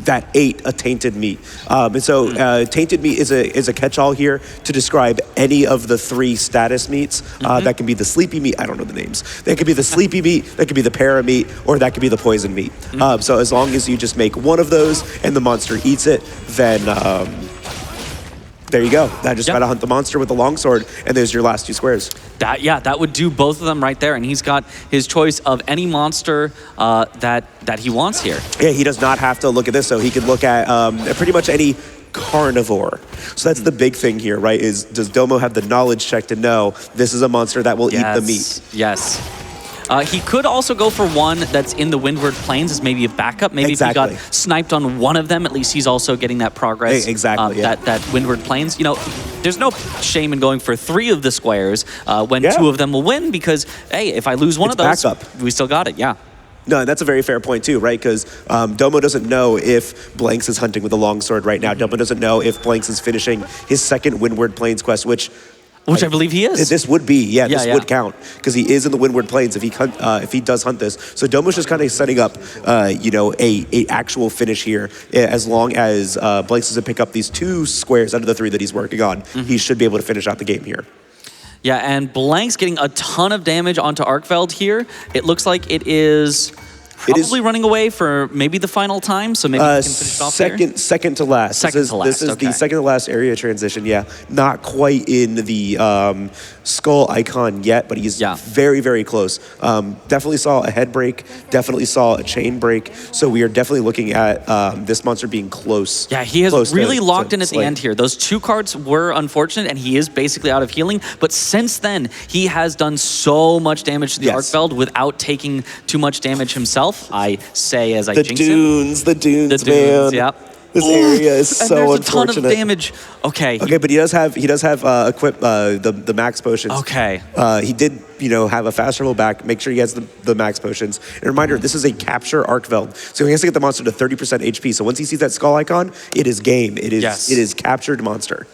that ate a tainted meat. And so tainted meat is a catch-all here to describe any of the 3 status meats. That can be the sleepy meat. I don't know the names. That could be the sleepy meat, that could be the para meat, or that could be the poison meat. So as long as you just make one of those and the monster eats it, then... there you go. I just gotta hunt the monster with the longsword, and there's your last 2 squares. That would do both of them right there, and he's got his choice of any monster that he wants here. Yeah, he does not have to look at this, so he could look at pretty much any carnivore. So that's the big thing here, right? Is does Domo have the knowledge check to know this is a monster that will eat the meat? Yes. He could also go for one that's in the Windward Plains as maybe a backup. Maybe Exactly. if he got sniped on one of them, at least he's also getting that progress. Exactly, yeah. That Windward Plains. You know, there's no shame in going for 3 of the squares when Yeah. 2 of them will win because, hey, if I lose one It's of those, backup. we still got it, yeah. No, and that's a very fair point too, right? Because Domo doesn't know if blanxz is hunting with a longsword right now. Domo doesn't know if blanxz is finishing his second Windward Plains quest, which I believe he is. This would be, this yeah. would count because he is in the Windward Plains if he does hunt this. So Domo's just kind of setting up, a actual finish here. As long as blanxz doesn't pick up these 2 squares out of the 3 that he's working on, he should be able to finish out the game here. Yeah, and blanxz getting a ton of damage onto Arkveld here. It looks like it is probably running away for maybe the final time, so maybe we can finish it off there. Second to last. This is okay. the second to last area transition, yeah. Not quite in the skull icon yet, but he's very, very close. Definitely saw a head break, definitely saw a chain break, so we are definitely looking at this monster being close. Yeah, he has really locked in at the end here. Those 2 cards were unfortunate, and he is basically out of healing, but since then, he has done so much damage to the Arkveld without taking too much damage himself. I say as I jinx him. The dunes, man. Yep. This area is so there's unfortunate. a ton of damage. Okay. Okay, but he does have equip the max potions. Okay. He did have a fast travel back. Make sure he has the max potions. And reminder, this is a capture Arkveld, so he has to get the monster to 30% HP. So once he sees that skull icon, it is game. It is captured monster.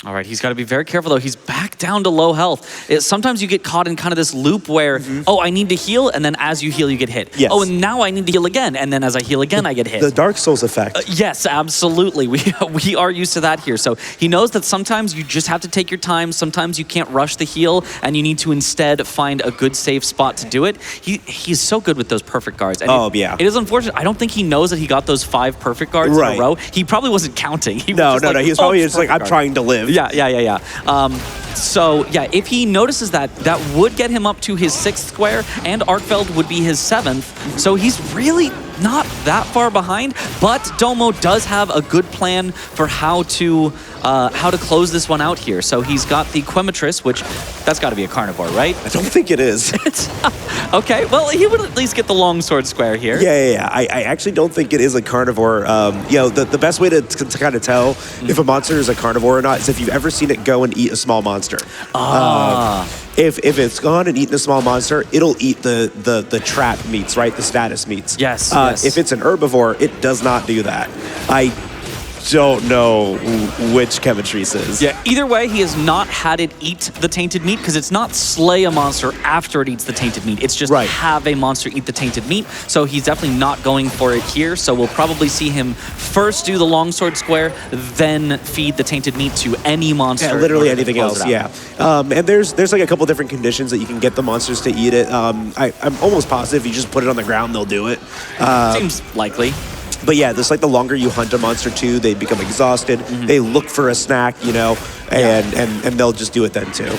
All right, he's got to be very careful, though. He's back down to low health. Sometimes you get caught in kind of this loop where, oh, I need to heal, and then as you heal, you get hit. Yes. Oh, and now I need to heal again, and then as I heal again, I get hit. The Dark Souls effect. Yes, absolutely. We are used to that here. So he knows that sometimes you just have to take your time. Sometimes you can't rush the heal, and you need to instead find a good, safe spot to do it. He's so good with those perfect guards. And it is unfortunate. I don't think he knows that he got those 5 perfect guards in a row. He probably wasn't counting. He was He was probably just like, I'm trying to live. Yeah. So, yeah, if he notices that would get him up to his 6th square, and Arkveld would be his 7th. So he's really not that far behind, but Domo does have a good plan for how to close this one out here. So he's got the Quemitris, which that's got to be a carnivore, right? I don't think it is. Okay, well, he would at least get the longsword square here. Yeah. I actually don't think it is a carnivore. The best way to kind of tell if a monster is a carnivore or not is if you've ever seen it go and eat a small monster. If it's gone and eaten a small monster, it'll eat the trap meats, right? The status meats. Yes. If it's an herbivore, it does not do that. I don't know which Mitchriz is. Yeah, either way, he has not had it eat the tainted meat because it's not slay a monster after it eats the tainted meat. It's just have a monster eat the tainted meat. So he's definitely not going for it here. So we'll probably see him first do the longsword square, then feed the tainted meat to any monster. Yeah, literally anything else, yeah. And there's like a couple different conditions that you can get the monsters to eat it. I'm almost positive you just put it on the ground, they'll do it. Seems likely. But yeah, just like the longer you hunt a monster too, they become exhausted. They look for a snack, and they'll just do it then too.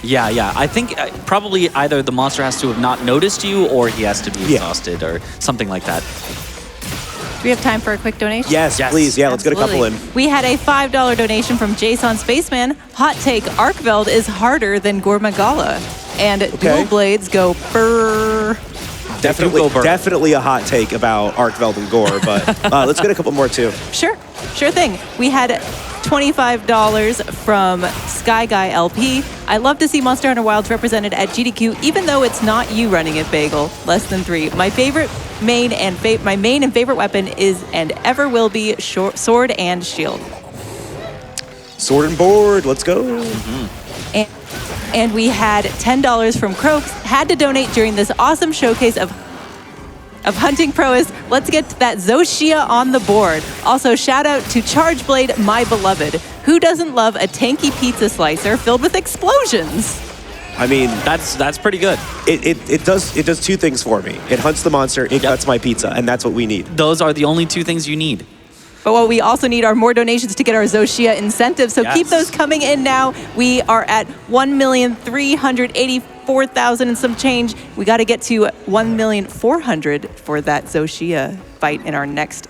Yeah. I think probably either the monster has to have not noticed you or he has to be exhausted or something like that. Do we have time for a quick donation? Yes, please. Yeah, let's get a couple in. We had a $5 donation from Jason Spaceman. Hot take, Arkveld is harder than Gormagala. And dual blades go burr. Definitely a hot take about Arkveld and Gore, but let's get a couple more too. Sure thing. We had $25 from Sky Guy LP. I love to see Monster Hunter Wilds represented at GDQ, even though it's not you running it, Bagel. Less than 3. My main and favorite weapon is and ever will be sword and shield. Sword and board. Let's go. And we had $10 from Croaks. Had to donate during this awesome showcase of hunting prowess. Let's get that Zoshia on the board. Also, shout out to Chargeblade, my beloved. Who doesn't love a tanky pizza slicer filled with explosions? I mean, that's pretty good. It does 2 things for me. It hunts the monster, it cuts my pizza, and that's what we need. Those are the only 2 things you need. But what we also need are more donations to get our Zoshia incentive. So keep those coming in now. We are at 1,384,000 and some change. We got to get to 1,400,000 for that Zoshia fight in our next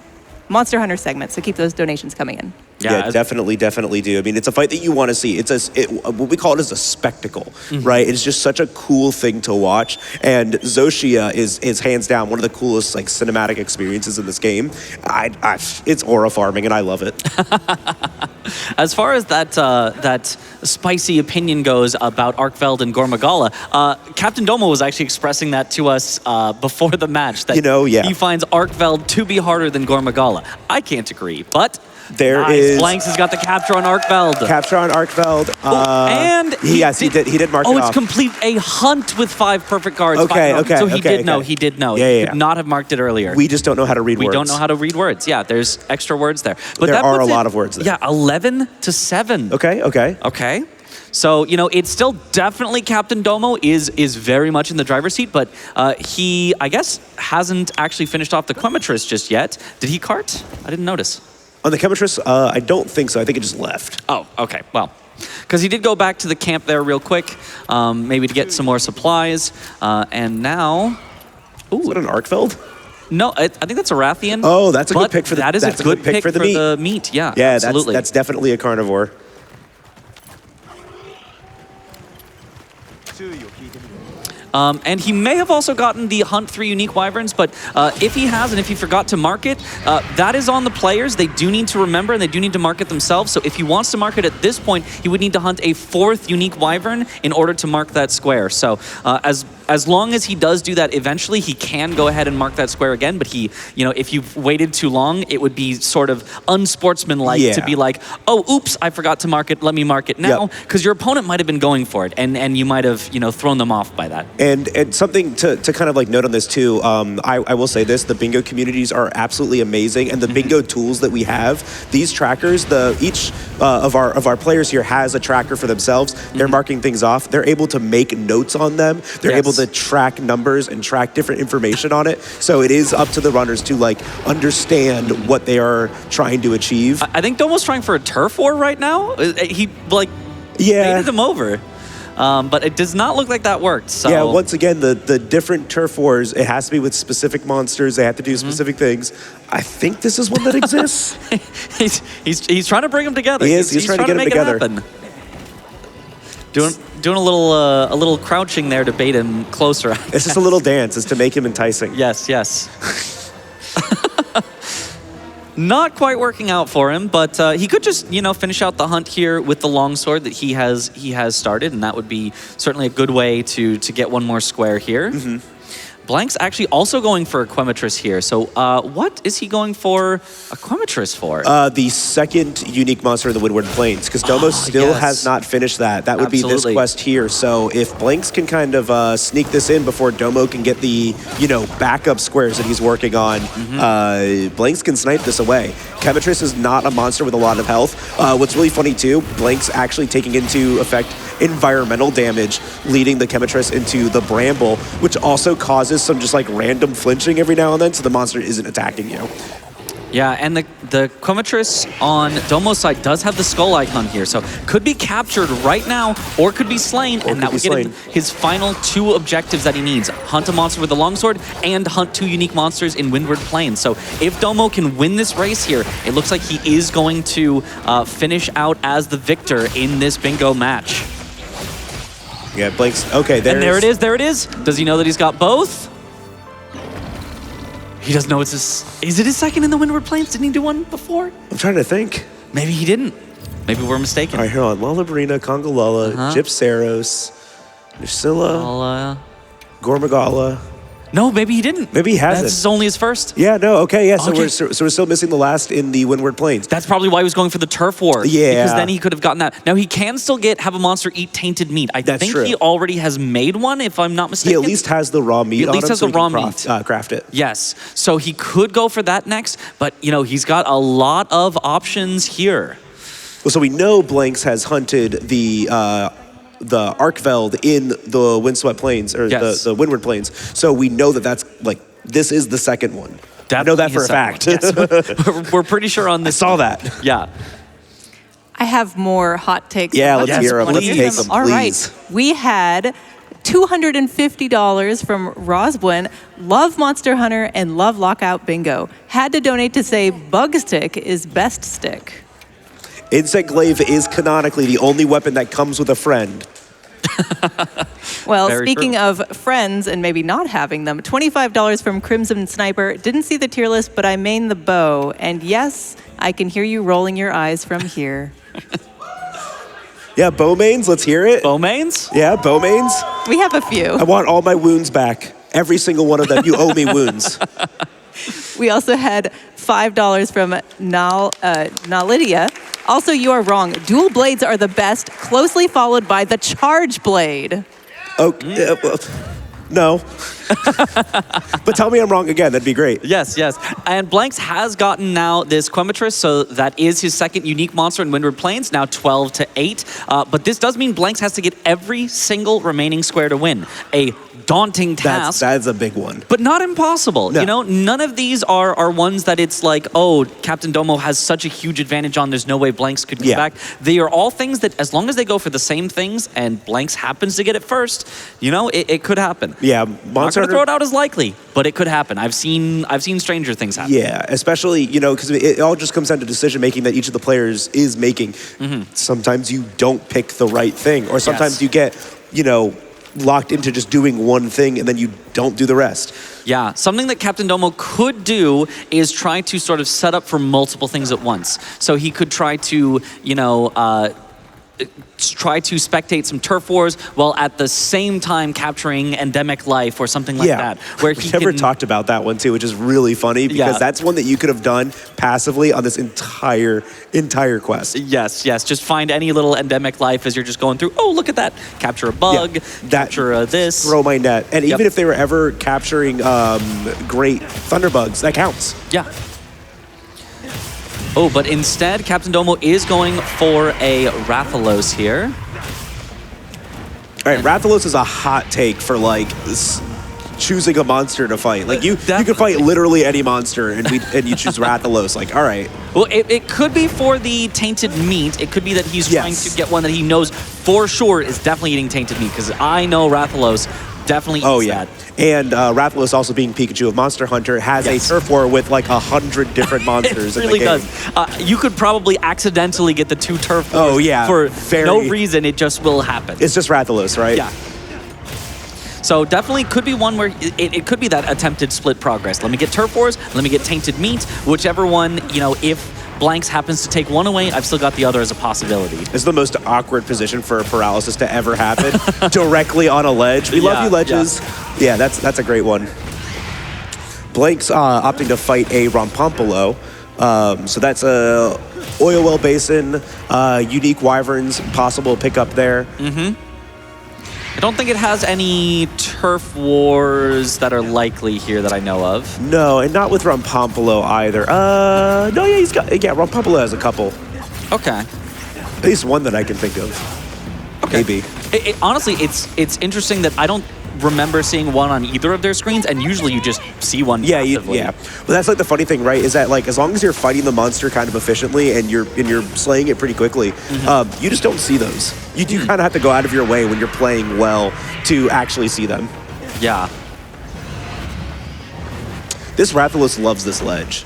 Monster Hunter segment. So keep those donations coming in. Yeah, definitely do. I mean, it's a fight that you want to see. What we call it is a spectacle, right? It's just such a cool thing to watch. And Zoshia is hands down one of the coolest like cinematic experiences in this game. It's aura farming, and I love it. As far as that spicy opinion goes about Arkveld and Gormagala, CaptainDomo was actually expressing that to us before the match. That he finds Arkveld to be harder than Gormagala. I can't agree, but there is blanxz has got the capture on Arkveld. Capture on Arkveld. And he did mark it off. It's complete a hunt with 5 perfect cards. Okay. So he did know. He did know. Yeah, he could not have marked it earlier. We just don't know how to read words. We don't know how to read words. Yeah, there's extra words there. But there are a lot of words there. Yeah, 11-7. Okay. So, it's still definitely CaptainDomo is very much in the driver's seat, but he, I guess, hasn't actually finished off the Mitchriz just yet. Did he cart? I didn't notice. On the Mitchriz, I don't think so. I think it just left. Oh, okay. Well, because he did go back to the camp there real quick, maybe to get some more supplies, and now... Ooh. Is that an Arkveld? No, I think that's a Rathian. Oh, that's a good pick for the That is a good pick for the meat. Yeah, absolutely. That's definitely a carnivore. And he may have also gotten the Hunt 3 unique wyverns, but if he has and if he forgot to mark it, that is on the players. They do need to remember and they do need to mark it themselves. So if he wants to mark it at this point, he would need to hunt a 4th unique wyvern in order to mark that square. So as long as he does do that eventually, he can go ahead and mark that square again. But if you've waited too long, it would be sort of unsportsmanlike to be like, oh, oops, I forgot to mark it. Let me mark it now. Because your opponent might have been going for it and you might have, thrown them off by that. And something to kind of like note on this too, I will say this, the bingo communities are absolutely amazing, and the bingo tools that we have, these trackers, each of our players here has a tracker for themselves. They're marking things off. They're able to make notes on them. They're able to track numbers and track different information on it. So it is up to the runners to like understand what they are trying to achieve. I think Domo's trying for a turf war right now. He baited them over. But it does not look like that worked. So. Yeah, once again, the different turf wars, it has to be with specific monsters. They have to do specific things. I think this is one that exists. he's trying to bring them together. He's trying to get them together. Doing a little crouching there to bait him closer. It's just a little dance. It's to make him enticing. Yes. Not quite working out for him, but he could just, finish out the hunt here with the longsword that he has started, and that would be certainly a good way to get one more square here. blanxz actually also going for a Mitchriz here. So what is he going for a Mitchriz for? The second unique monster in the Windward Plains, because Domo still has not finished that. That would be this quest here. So if blanxz can kind of sneak this in before Domo can get the, backup squares that he's working on, blanxz can snipe this away. Mitchriz is not a monster with a lot of health. What's really funny too, blanxz actually taking into effect environmental damage, leading the Mitchriz into the bramble, which also causes some just like random flinching every now and then, so the monster isn't attacking you. Yeah, and the Mitchriz on Domo's side does have the skull icon here, so could be captured right now, or could be slain, and that would get him his final 2 objectives that he needs. Hunt a monster with a longsword, and hunt 2 unique monsters in Windward Plains. So if Domo can win this race here, it looks like he is going to finish out as the victor in this bingo match. Yeah, blanxz, okay, there it is. Does he know that he's got both? He doesn't know it's his... Is it his second in the Windward Plains? Didn't he do one before? I'm trying to think. Maybe he didn't. Maybe we're mistaken. All right, here on. Lullabrina, Congolala, Gypsaros, Nucilla, Gormagala. No, maybe he didn't. Maybe he hasn't. That's only his first. Yeah, no, okay, yeah. So, we're still missing the last in the Windward Plains. That's probably why he was going for the turf war. Yeah. Because then he could have gotten that. Now, he can still have a monster eat tainted meat. I think he already has made one, if I'm not mistaken. He at least has the raw meat on him, so he can craft it. Yes. So he could go for that next, but, he's got a lot of options here. Well, so we know blanxz has hunted the Arkveld in the Windswept Plains, or the Windward Plains. So we know that that's this is the second one. Definitely I know that for a fact. Yes. We're pretty sure on this. I saw that. Yeah. I have more hot takes. Yeah, let's hear them. Let's take them, please. All right. We had $250 from Roswin, love Monster Hunter, and love Lockout Bingo. Had to donate to say Bug Stick is best stick. Insect Glaive is canonically the only weapon that comes with a friend. Well, Very speaking true. of friends and maybe not having them, $25 from Crimson Sniper. Didn't see the tier list, but I main the bow. And yes, I can hear you rolling your eyes from here. Yeah, bow mains, let's hear it. Bow mains? Yeah, bow mains. We have a few. I want all my wounds back. Every single one of them. You owe me wounds. We also had $5 from Nalidia. Also, you are wrong. Dual blades are the best, closely followed by the charge blade. Oh, well, no. But tell me I'm wrong again. That'd be great. Yes, yes. And blanxz has gotten now this Mitchriz, so that is his second unique monster in Windward Plains, now 12 to 8. But this does mean blanxz has to get every single remaining square to win. A daunting task. That's a big one. But not impossible. No. You know, none of these are ones that it's like, oh, CaptainDomo has such a huge advantage on, there's no way blanxz could come back. They are all things that, as long as they go for the same things and blanxz happens to get it first, you know, it could happen. Yeah, Not Monster going to Hunter. throw it out as likely, but it could happen. I've seen stranger things happen. Yeah, especially, you know, because it all just comes down to decision making that each of the players is making. Sometimes you don't pick the right thing, or sometimes you get, you know, locked into just doing one thing and then you don't do the rest. Yeah, something that CaptainDomo could do is try to sort of set up for multiple things at once. So he could try to, you know, try to spectate some turf wars while at the same time capturing endemic life or something like that. Where we he never can, talked about that one too, which is really funny because that's one that you could have done passively on this entire quest. Yes, yes. Just find any little endemic life as you're just going through. Oh, look at that! Capture a bug. Capture this. Throw my net, and even if they were ever capturing great thunderbugs, that counts. Yeah. Oh, but instead, CaptainDomo is going for a Rathalos here. All right, Rathalos is a hot take for like choosing a monster to fight. Like you could fight literally any monster, and you choose Rathalos. Like, all right. Well, it could be for the tainted meat. It could be that he's trying to get one that he knows for sure is definitely eating tainted meat, because I know Rathalos definitely eats that. And Rathalos, also being Pikachu of Monster Hunter, has a turf war with like 100 different monsters it in really the game. does. You could probably accidentally get the 2 turf wars for no reason. It just will happen. It's just Rathalos, right? Yeah. So definitely could be one where it could be that attempted split progress. Let me get turf wars, let me get tainted meat, whichever one, you know, if blanxz happens to take one away, I've still got the other as a possibility. It's the most awkward position for paralysis to ever happen. Directly on a ledge. We love you, ledges. Yeah, that's a great one. blanxz opting to fight a Rompompolo. So that's a Oil Well Basin, unique Wyverns possible pickup there. I don't think it has any turf wars that are likely here that I know of. No, and not with Rompompolo either. No, yeah, Rompompolo has a couple. Okay. At least one that I can think of. Okay. Maybe. Honestly, it's interesting that I don't remember seeing one on either of their screens, and usually you just see one passively. Well, that's like the funny thing, right? Is that like as long as you're fighting the monster kind of efficiently and you're slaying it pretty quickly, you just don't see those. You do kind of have to go out of your way when you're playing well to actually see them. Yeah. This Rathalos loves this ledge.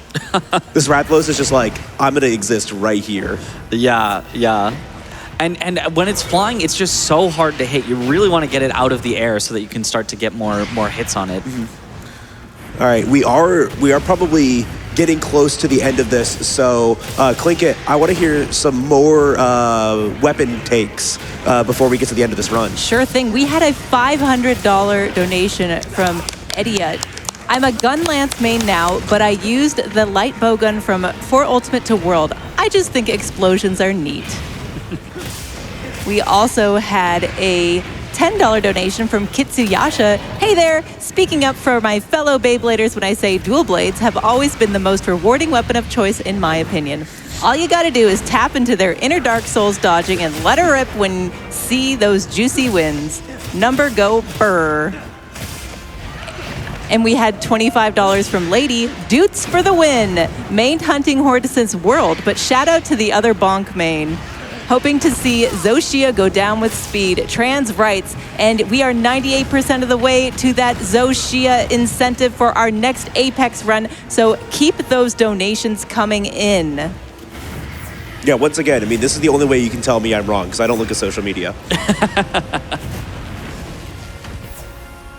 This Rathalos is just like, I'm gonna exist right here. Yeah, yeah. And when it's flying, it's just so hard to hit. You really want to get it out of the air so that you can start to get more hits on it. All right, we are probably getting close to the end of this. So, klinkit, I want to hear some more weapon takes before we get to the end of this run. Sure thing. We had a $500 donation from Edia. I'm a gun lance main now, but I used the light bowgun from For Ultimate to World. I just think explosions are neat. We also had a $10 donation from Kitsuyasha. Hey there, speaking up for my fellow Beybladers when I say dual blades have always been the most rewarding weapon of choice in my opinion. All you gotta do is tap into their inner Dark Souls dodging and let her rip when see those juicy wins. Number go burr. And we had $25 from Lady, Doots for the win. Main hunting horde since World, but shout out to the other bonk main. Hoping to see Zoshia go down with speed. Trans writes, and we are 98% of the way to that Zoshia incentive for our next Apex run, so keep those donations coming in. Yeah, once again, I mean, this is the only way you can tell me I'm wrong, because I don't look at social media.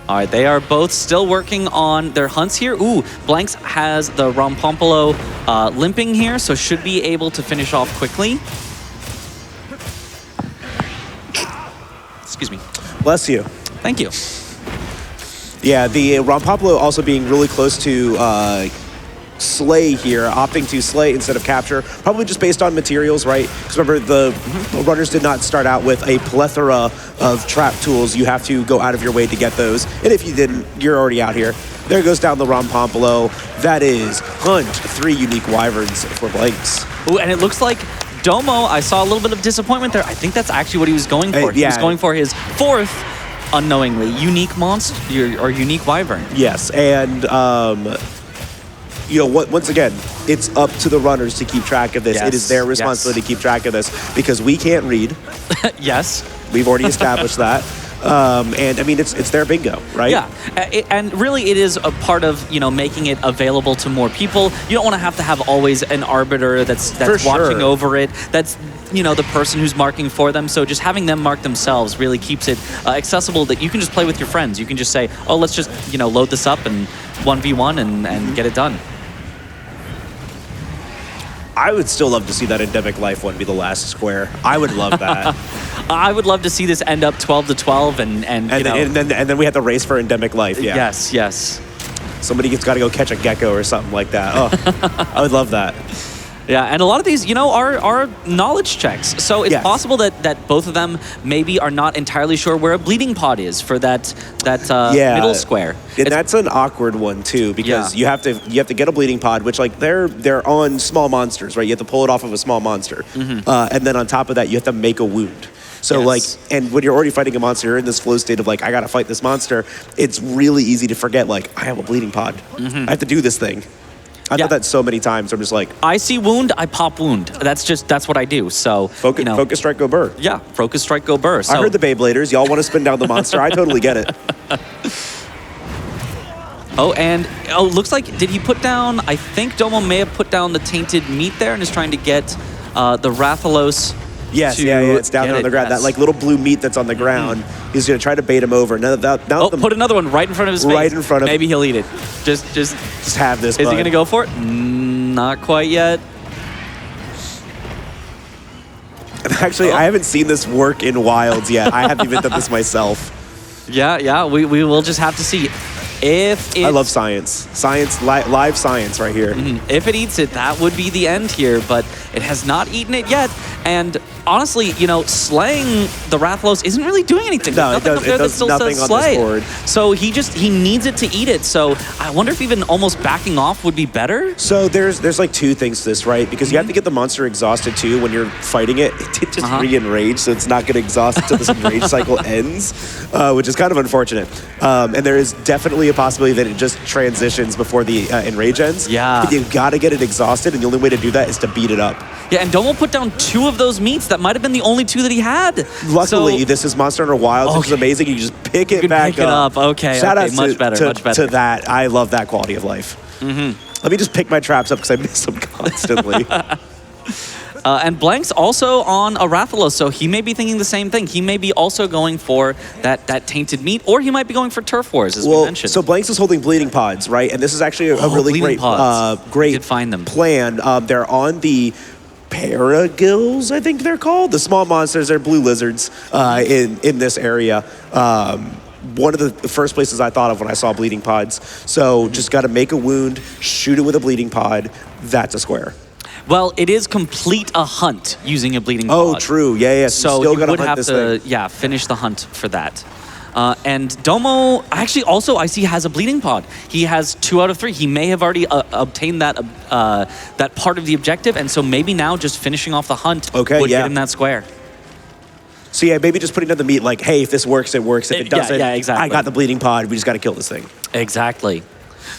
All right, they are both still working on their hunts here. Ooh, blanxz has the Rompompolo limping here, so should be able to finish off quickly. Excuse me. Bless you. Thank you. Yeah, the Rompompolo also being really close to slay here, opting to slay instead of capture, probably just based on materials, right? Because remember, the runners did not start out with a plethora of trap tools. You have to go out of your way to get those, and if you didn't, you're already out here. There goes down the Rompompolo. That is hunt 3 unique wyverns for blanxz. Ooh, and it looks like Domo, I saw a little bit of disappointment there. I think that's actually what he was going for. He was going for his 4th, unknowingly, unique monster, or unique wyvern. Yes, and you know what? Once again, it's up to the runners to keep track of this. Yes, it is their responsibility to keep track of this because we can't read. Yes. We've already established that. And I mean, it's their bingo, right? Yeah, and really it is a part of, you know, making it available to more people. You don't want to have always an arbiter that's watching over it. That's, you know, the person who's marking for them. So just having them mark themselves really keeps it accessible that you can just play with your friends. You can just say, oh, let's just, you know, load this up and 1v1 and get it done. I would still love to see that endemic life one be the last square. I would love that. I would love to see this end up 12-12 and then we have to race for endemic life. Yeah. Yes. Somebody's got to go catch a gecko or something like that. Oh, I would love that. Yeah, and a lot of these, you know, are knowledge checks. So it's possible that both of them maybe are not entirely sure where a bleeding pod is for that middle square. And that's an awkward one too, because you have to get a bleeding pod, which like they're on small monsters, right? You have to pull it off of a small monster, and then on top of that, you have to make a wound. So like, and when you're already fighting a monster, you're in this flow state of like, I gotta fight this monster. It's really easy to forget like, I have a bleeding pod. I have to do this thing. I've done that so many times. I'm just like, I see wound, I pop wound. That's what I do. So focus, you know, focus, strike, go burr. Yeah, focus, strike, go burr. So, I heard the Beybladers. Y'all want to spin down the monster? I totally get it. Looks like, did he put down? I think Domo may have put down the tainted meat there and is trying to get the Rathalos. Yes, it's down there on the ground. That like little blue meat that's on the ground. He's gonna try to bait him over. Put another one right in front of his face. Right in front of him. Maybe he'll eat it. Just have this. Is he gonna go for it? Not quite yet. Actually, I haven't seen this work in Wilds yet. I haven't even done this myself. Yeah. We will just have to see. I love science. Live science right here. If it eats it, that would be the end here, but it has not eaten it yet. And honestly, you know, slaying the Rathalos isn't really doing anything. No, it does nothing on this board. So he needs it to eat it. So I wonder if even almost backing off would be better. So there's like 2 things to this, right? Because you have to get the monster exhausted too when you're fighting it. It just re-enrage, so it's not going to exhaust until this enrage cycle ends, which is kind of unfortunate. And there is definitely a possibility that it just transitions before the enrage ends. Yeah. But you've got to get it exhausted, and the only way to do that is to beat it up. Yeah, and Domo put down 2 of those meats. That might have been the only 2 that he had. Luckily, this is Monster Hunter Wilds, which is amazing. You just pick it back up. Okay, Shout out much better. to that. I love that quality of life. Let me just pick my traps up because I miss them constantly. And blanxz also on a Rathalos, so he may be thinking the same thing. He may be also going for that tainted meat, or he might be going for turf wars, as we mentioned. So blanxz is holding bleeding pods, right? And this is actually a really great find them. plan. They're on the Paragills, I think they're called. The small monsters, they're blue lizards in this area. One of the first places I thought of when I saw bleeding pods. So just got to make a wound, shoot it with a bleeding pod. That's a square. Well, it is complete a hunt using a bleeding pod. Oh, true. Yeah. So still you would have to, finish the hunt for that. And Domo actually also, I see, has a bleeding pod. He has 2 out of 3. He may have already obtained that part of the objective, and so maybe now just finishing off the hunt would get him that square. So yeah, maybe just putting down the meat like, hey, if this works, it works. If it doesn't, exactly. I got the bleeding pod. We just got to kill this thing. Exactly.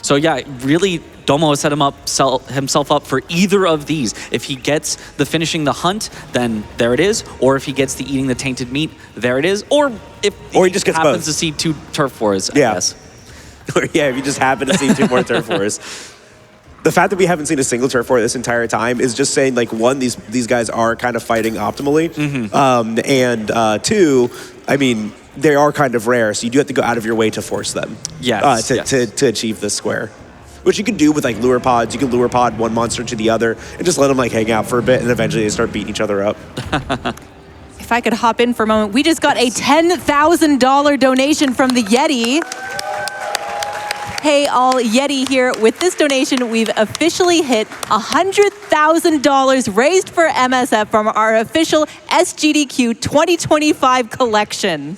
So yeah, really, Domo has set himself up for either of these. If he gets the finishing the hunt, then there it is. Or if he gets the eating the tainted meat, there it is. Or if he just gets happens both. to see 2 turf wars, I guess. Or if you just happen to see 2 more turf wars. the fact that we haven't seen a single turf war this entire time is just saying, like, one, these guys are kind of fighting optimally, and two, I mean, they are kind of rare, so you do have to go out of your way to force them. Yes, to achieve this square. Which you can do with like lure pods. You can lure pod one monster to the other and just let them like hang out for a bit, and eventually they start beating each other up. If I could hop in for a moment, we just got a $10,000 donation from the Yeti. Hey, all, Yeti here. With this donation, we've officially hit $100,000 raised for MSF from our official SGDQ 2025 collection.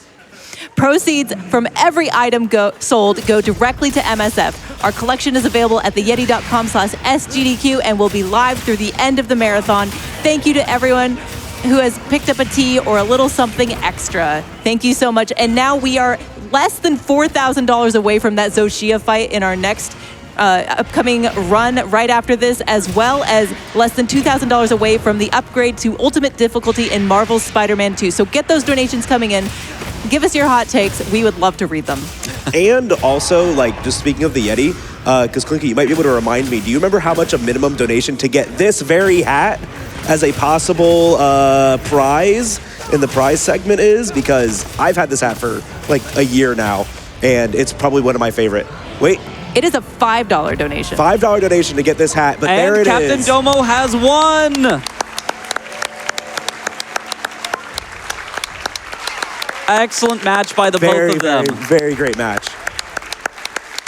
Proceeds from every item sold go directly to MSF. Our collection is available at theyeti.com/SGDQ and will be live through the end of the marathon. Thank you to everyone who has picked up a tea or a little something extra. Thank you so much. And now we are less than $4,000 away from that Zoshia fight in our next upcoming run right after this, as well as less than $2,000 away from the upgrade to Ultimate Difficulty in Marvel's Spider-Man 2. So get those donations coming in. Give us your hot takes. We would love to read them. And also, like, just speaking of the Yeti, because Klinkit, you might be able to remind me, do you remember how much a minimum donation to get this very hat as a possible prize in the prize segment is? Because I've had this hat for like a year now, and it's probably one of my favorite. Wait. It is a $5 donation. $5 donation to get this hat, but and there it is. CaptainDomo has won. Excellent match by the both of them. Very great match.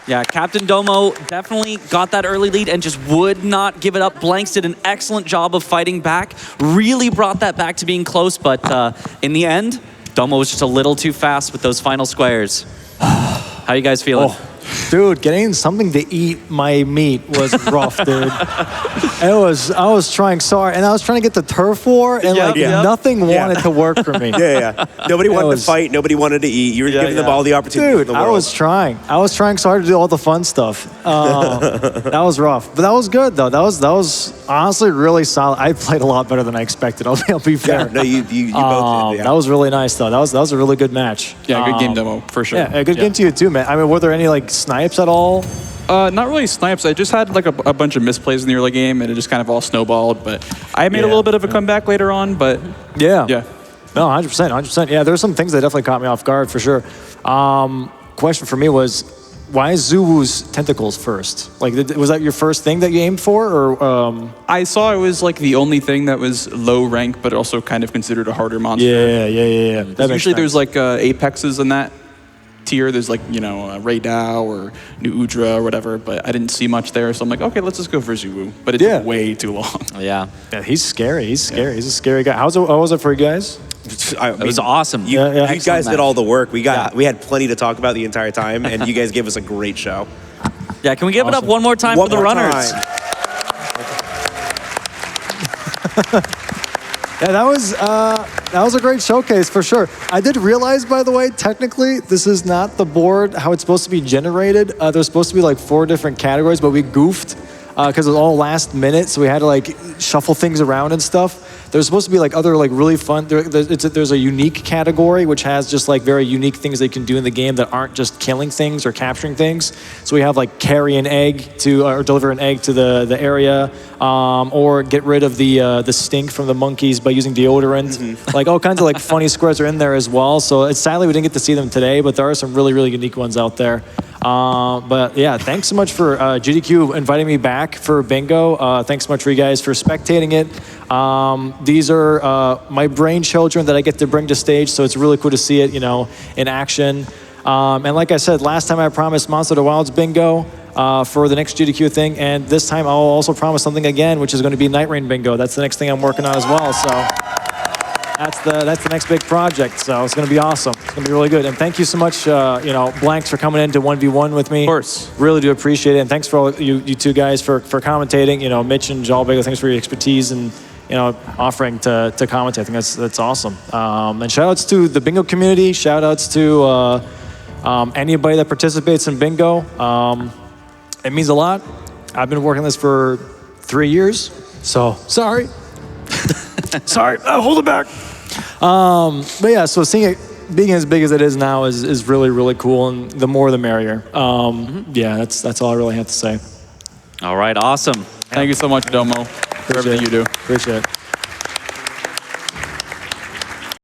Yeah, CaptainDomo definitely got that early lead and just would not give it up. blanxz did an excellent job of fighting back, really brought that back to being close, but in the end, Domo was just a little too fast with those final squares. How you guys feeling? Oh, dude, getting something to eat my meat was rough, dude. I was trying so hard, and I was trying to get the turf war, and nothing wanted to work for me. Nobody wanted to fight. Nobody wanted to eat. You were giving them all the opportunity. Dude, in the world. I was trying so hard to do all the fun stuff. That was rough, but that was good though. That was honestly really solid. I played a lot better than I expected. I'll be fair. Yeah, no, you both did. Yeah. That was really nice though. That was a really good match. Yeah, good game demo for sure. Yeah, a good game to you too, man. I mean, were there any like snipes at all? Not really snipes. I just had like a bunch of misplays in the early game, and it just kind of all snowballed. But I made a little bit of a comeback later on. But yeah. No, 100%. Yeah, there's some things that definitely caught me off guard for sure. Question for me was, why is Zuwu's tentacles first? Like, was that your first thing that you aimed for, or? I saw it was like the only thing that was low rank, but also kind of considered a harder monster. Yeah. That usually there's like apexes in that tier. There's like, Ray Dow or New Udra or whatever, but I didn't see much there, so I'm like, okay, let's just go for Zuwu. But it took way too long. Yeah, he's scary. He's a scary guy. How was it for you guys? It was awesome. You guys did all the work. We had plenty to talk about the entire time, and you guys gave us a great show. Yeah, can we give it up one more time for the runners? Yeah, that was a great showcase for sure. I did realize, by the way, technically, this is not the board how it's supposed to be generated. There's supposed to be like 4 different categories, but we goofed because it was all last minute, so we had to like shuffle things around and stuff. There's supposed to be like other like really fun. There's a unique category which has just like very unique things they can do in the game that aren't just killing things or capturing things. So we have like carry an egg or deliver an egg to the area, or get rid of the stink from the monkeys by using deodorant. Like all kinds of like funny squares are in there as well. So it's sadly we didn't get to see them today, but there are some really unique ones out there. But yeah, thanks so much for GDQ inviting me back for bingo. Thanks so much for you guys for spectating it. These are my brain children that I get to bring to stage, so it's really cool to see it, in action. And like I said, last time I promised Monster of the Wilds bingo for the next GDQ thing, and this time I'll also promise something again, which is going to be Night Rain bingo. That's the next thing I'm working on as well. So that's the next big project. So it's going to be awesome. It's going to be really good. And thank you so much, blanxz, for coming in to 1v1 with me. Of course. Really do appreciate it. And thanks for all you two guys for commentating. Mitch and JalBagel, thanks for your expertise and offering to commentate. I think that's awesome. And shout outs to the bingo community. Shout outs to anybody that participates in bingo. It means a lot. I've been working this for 3 years, so sorry. Sorry, hold it back. But yeah, so seeing it being as big as it is now is really cool, and the more the merrier. Yeah, that's all I really have to say. All right, awesome. Thank you so much, Domo, for everything you do. Appreciate it.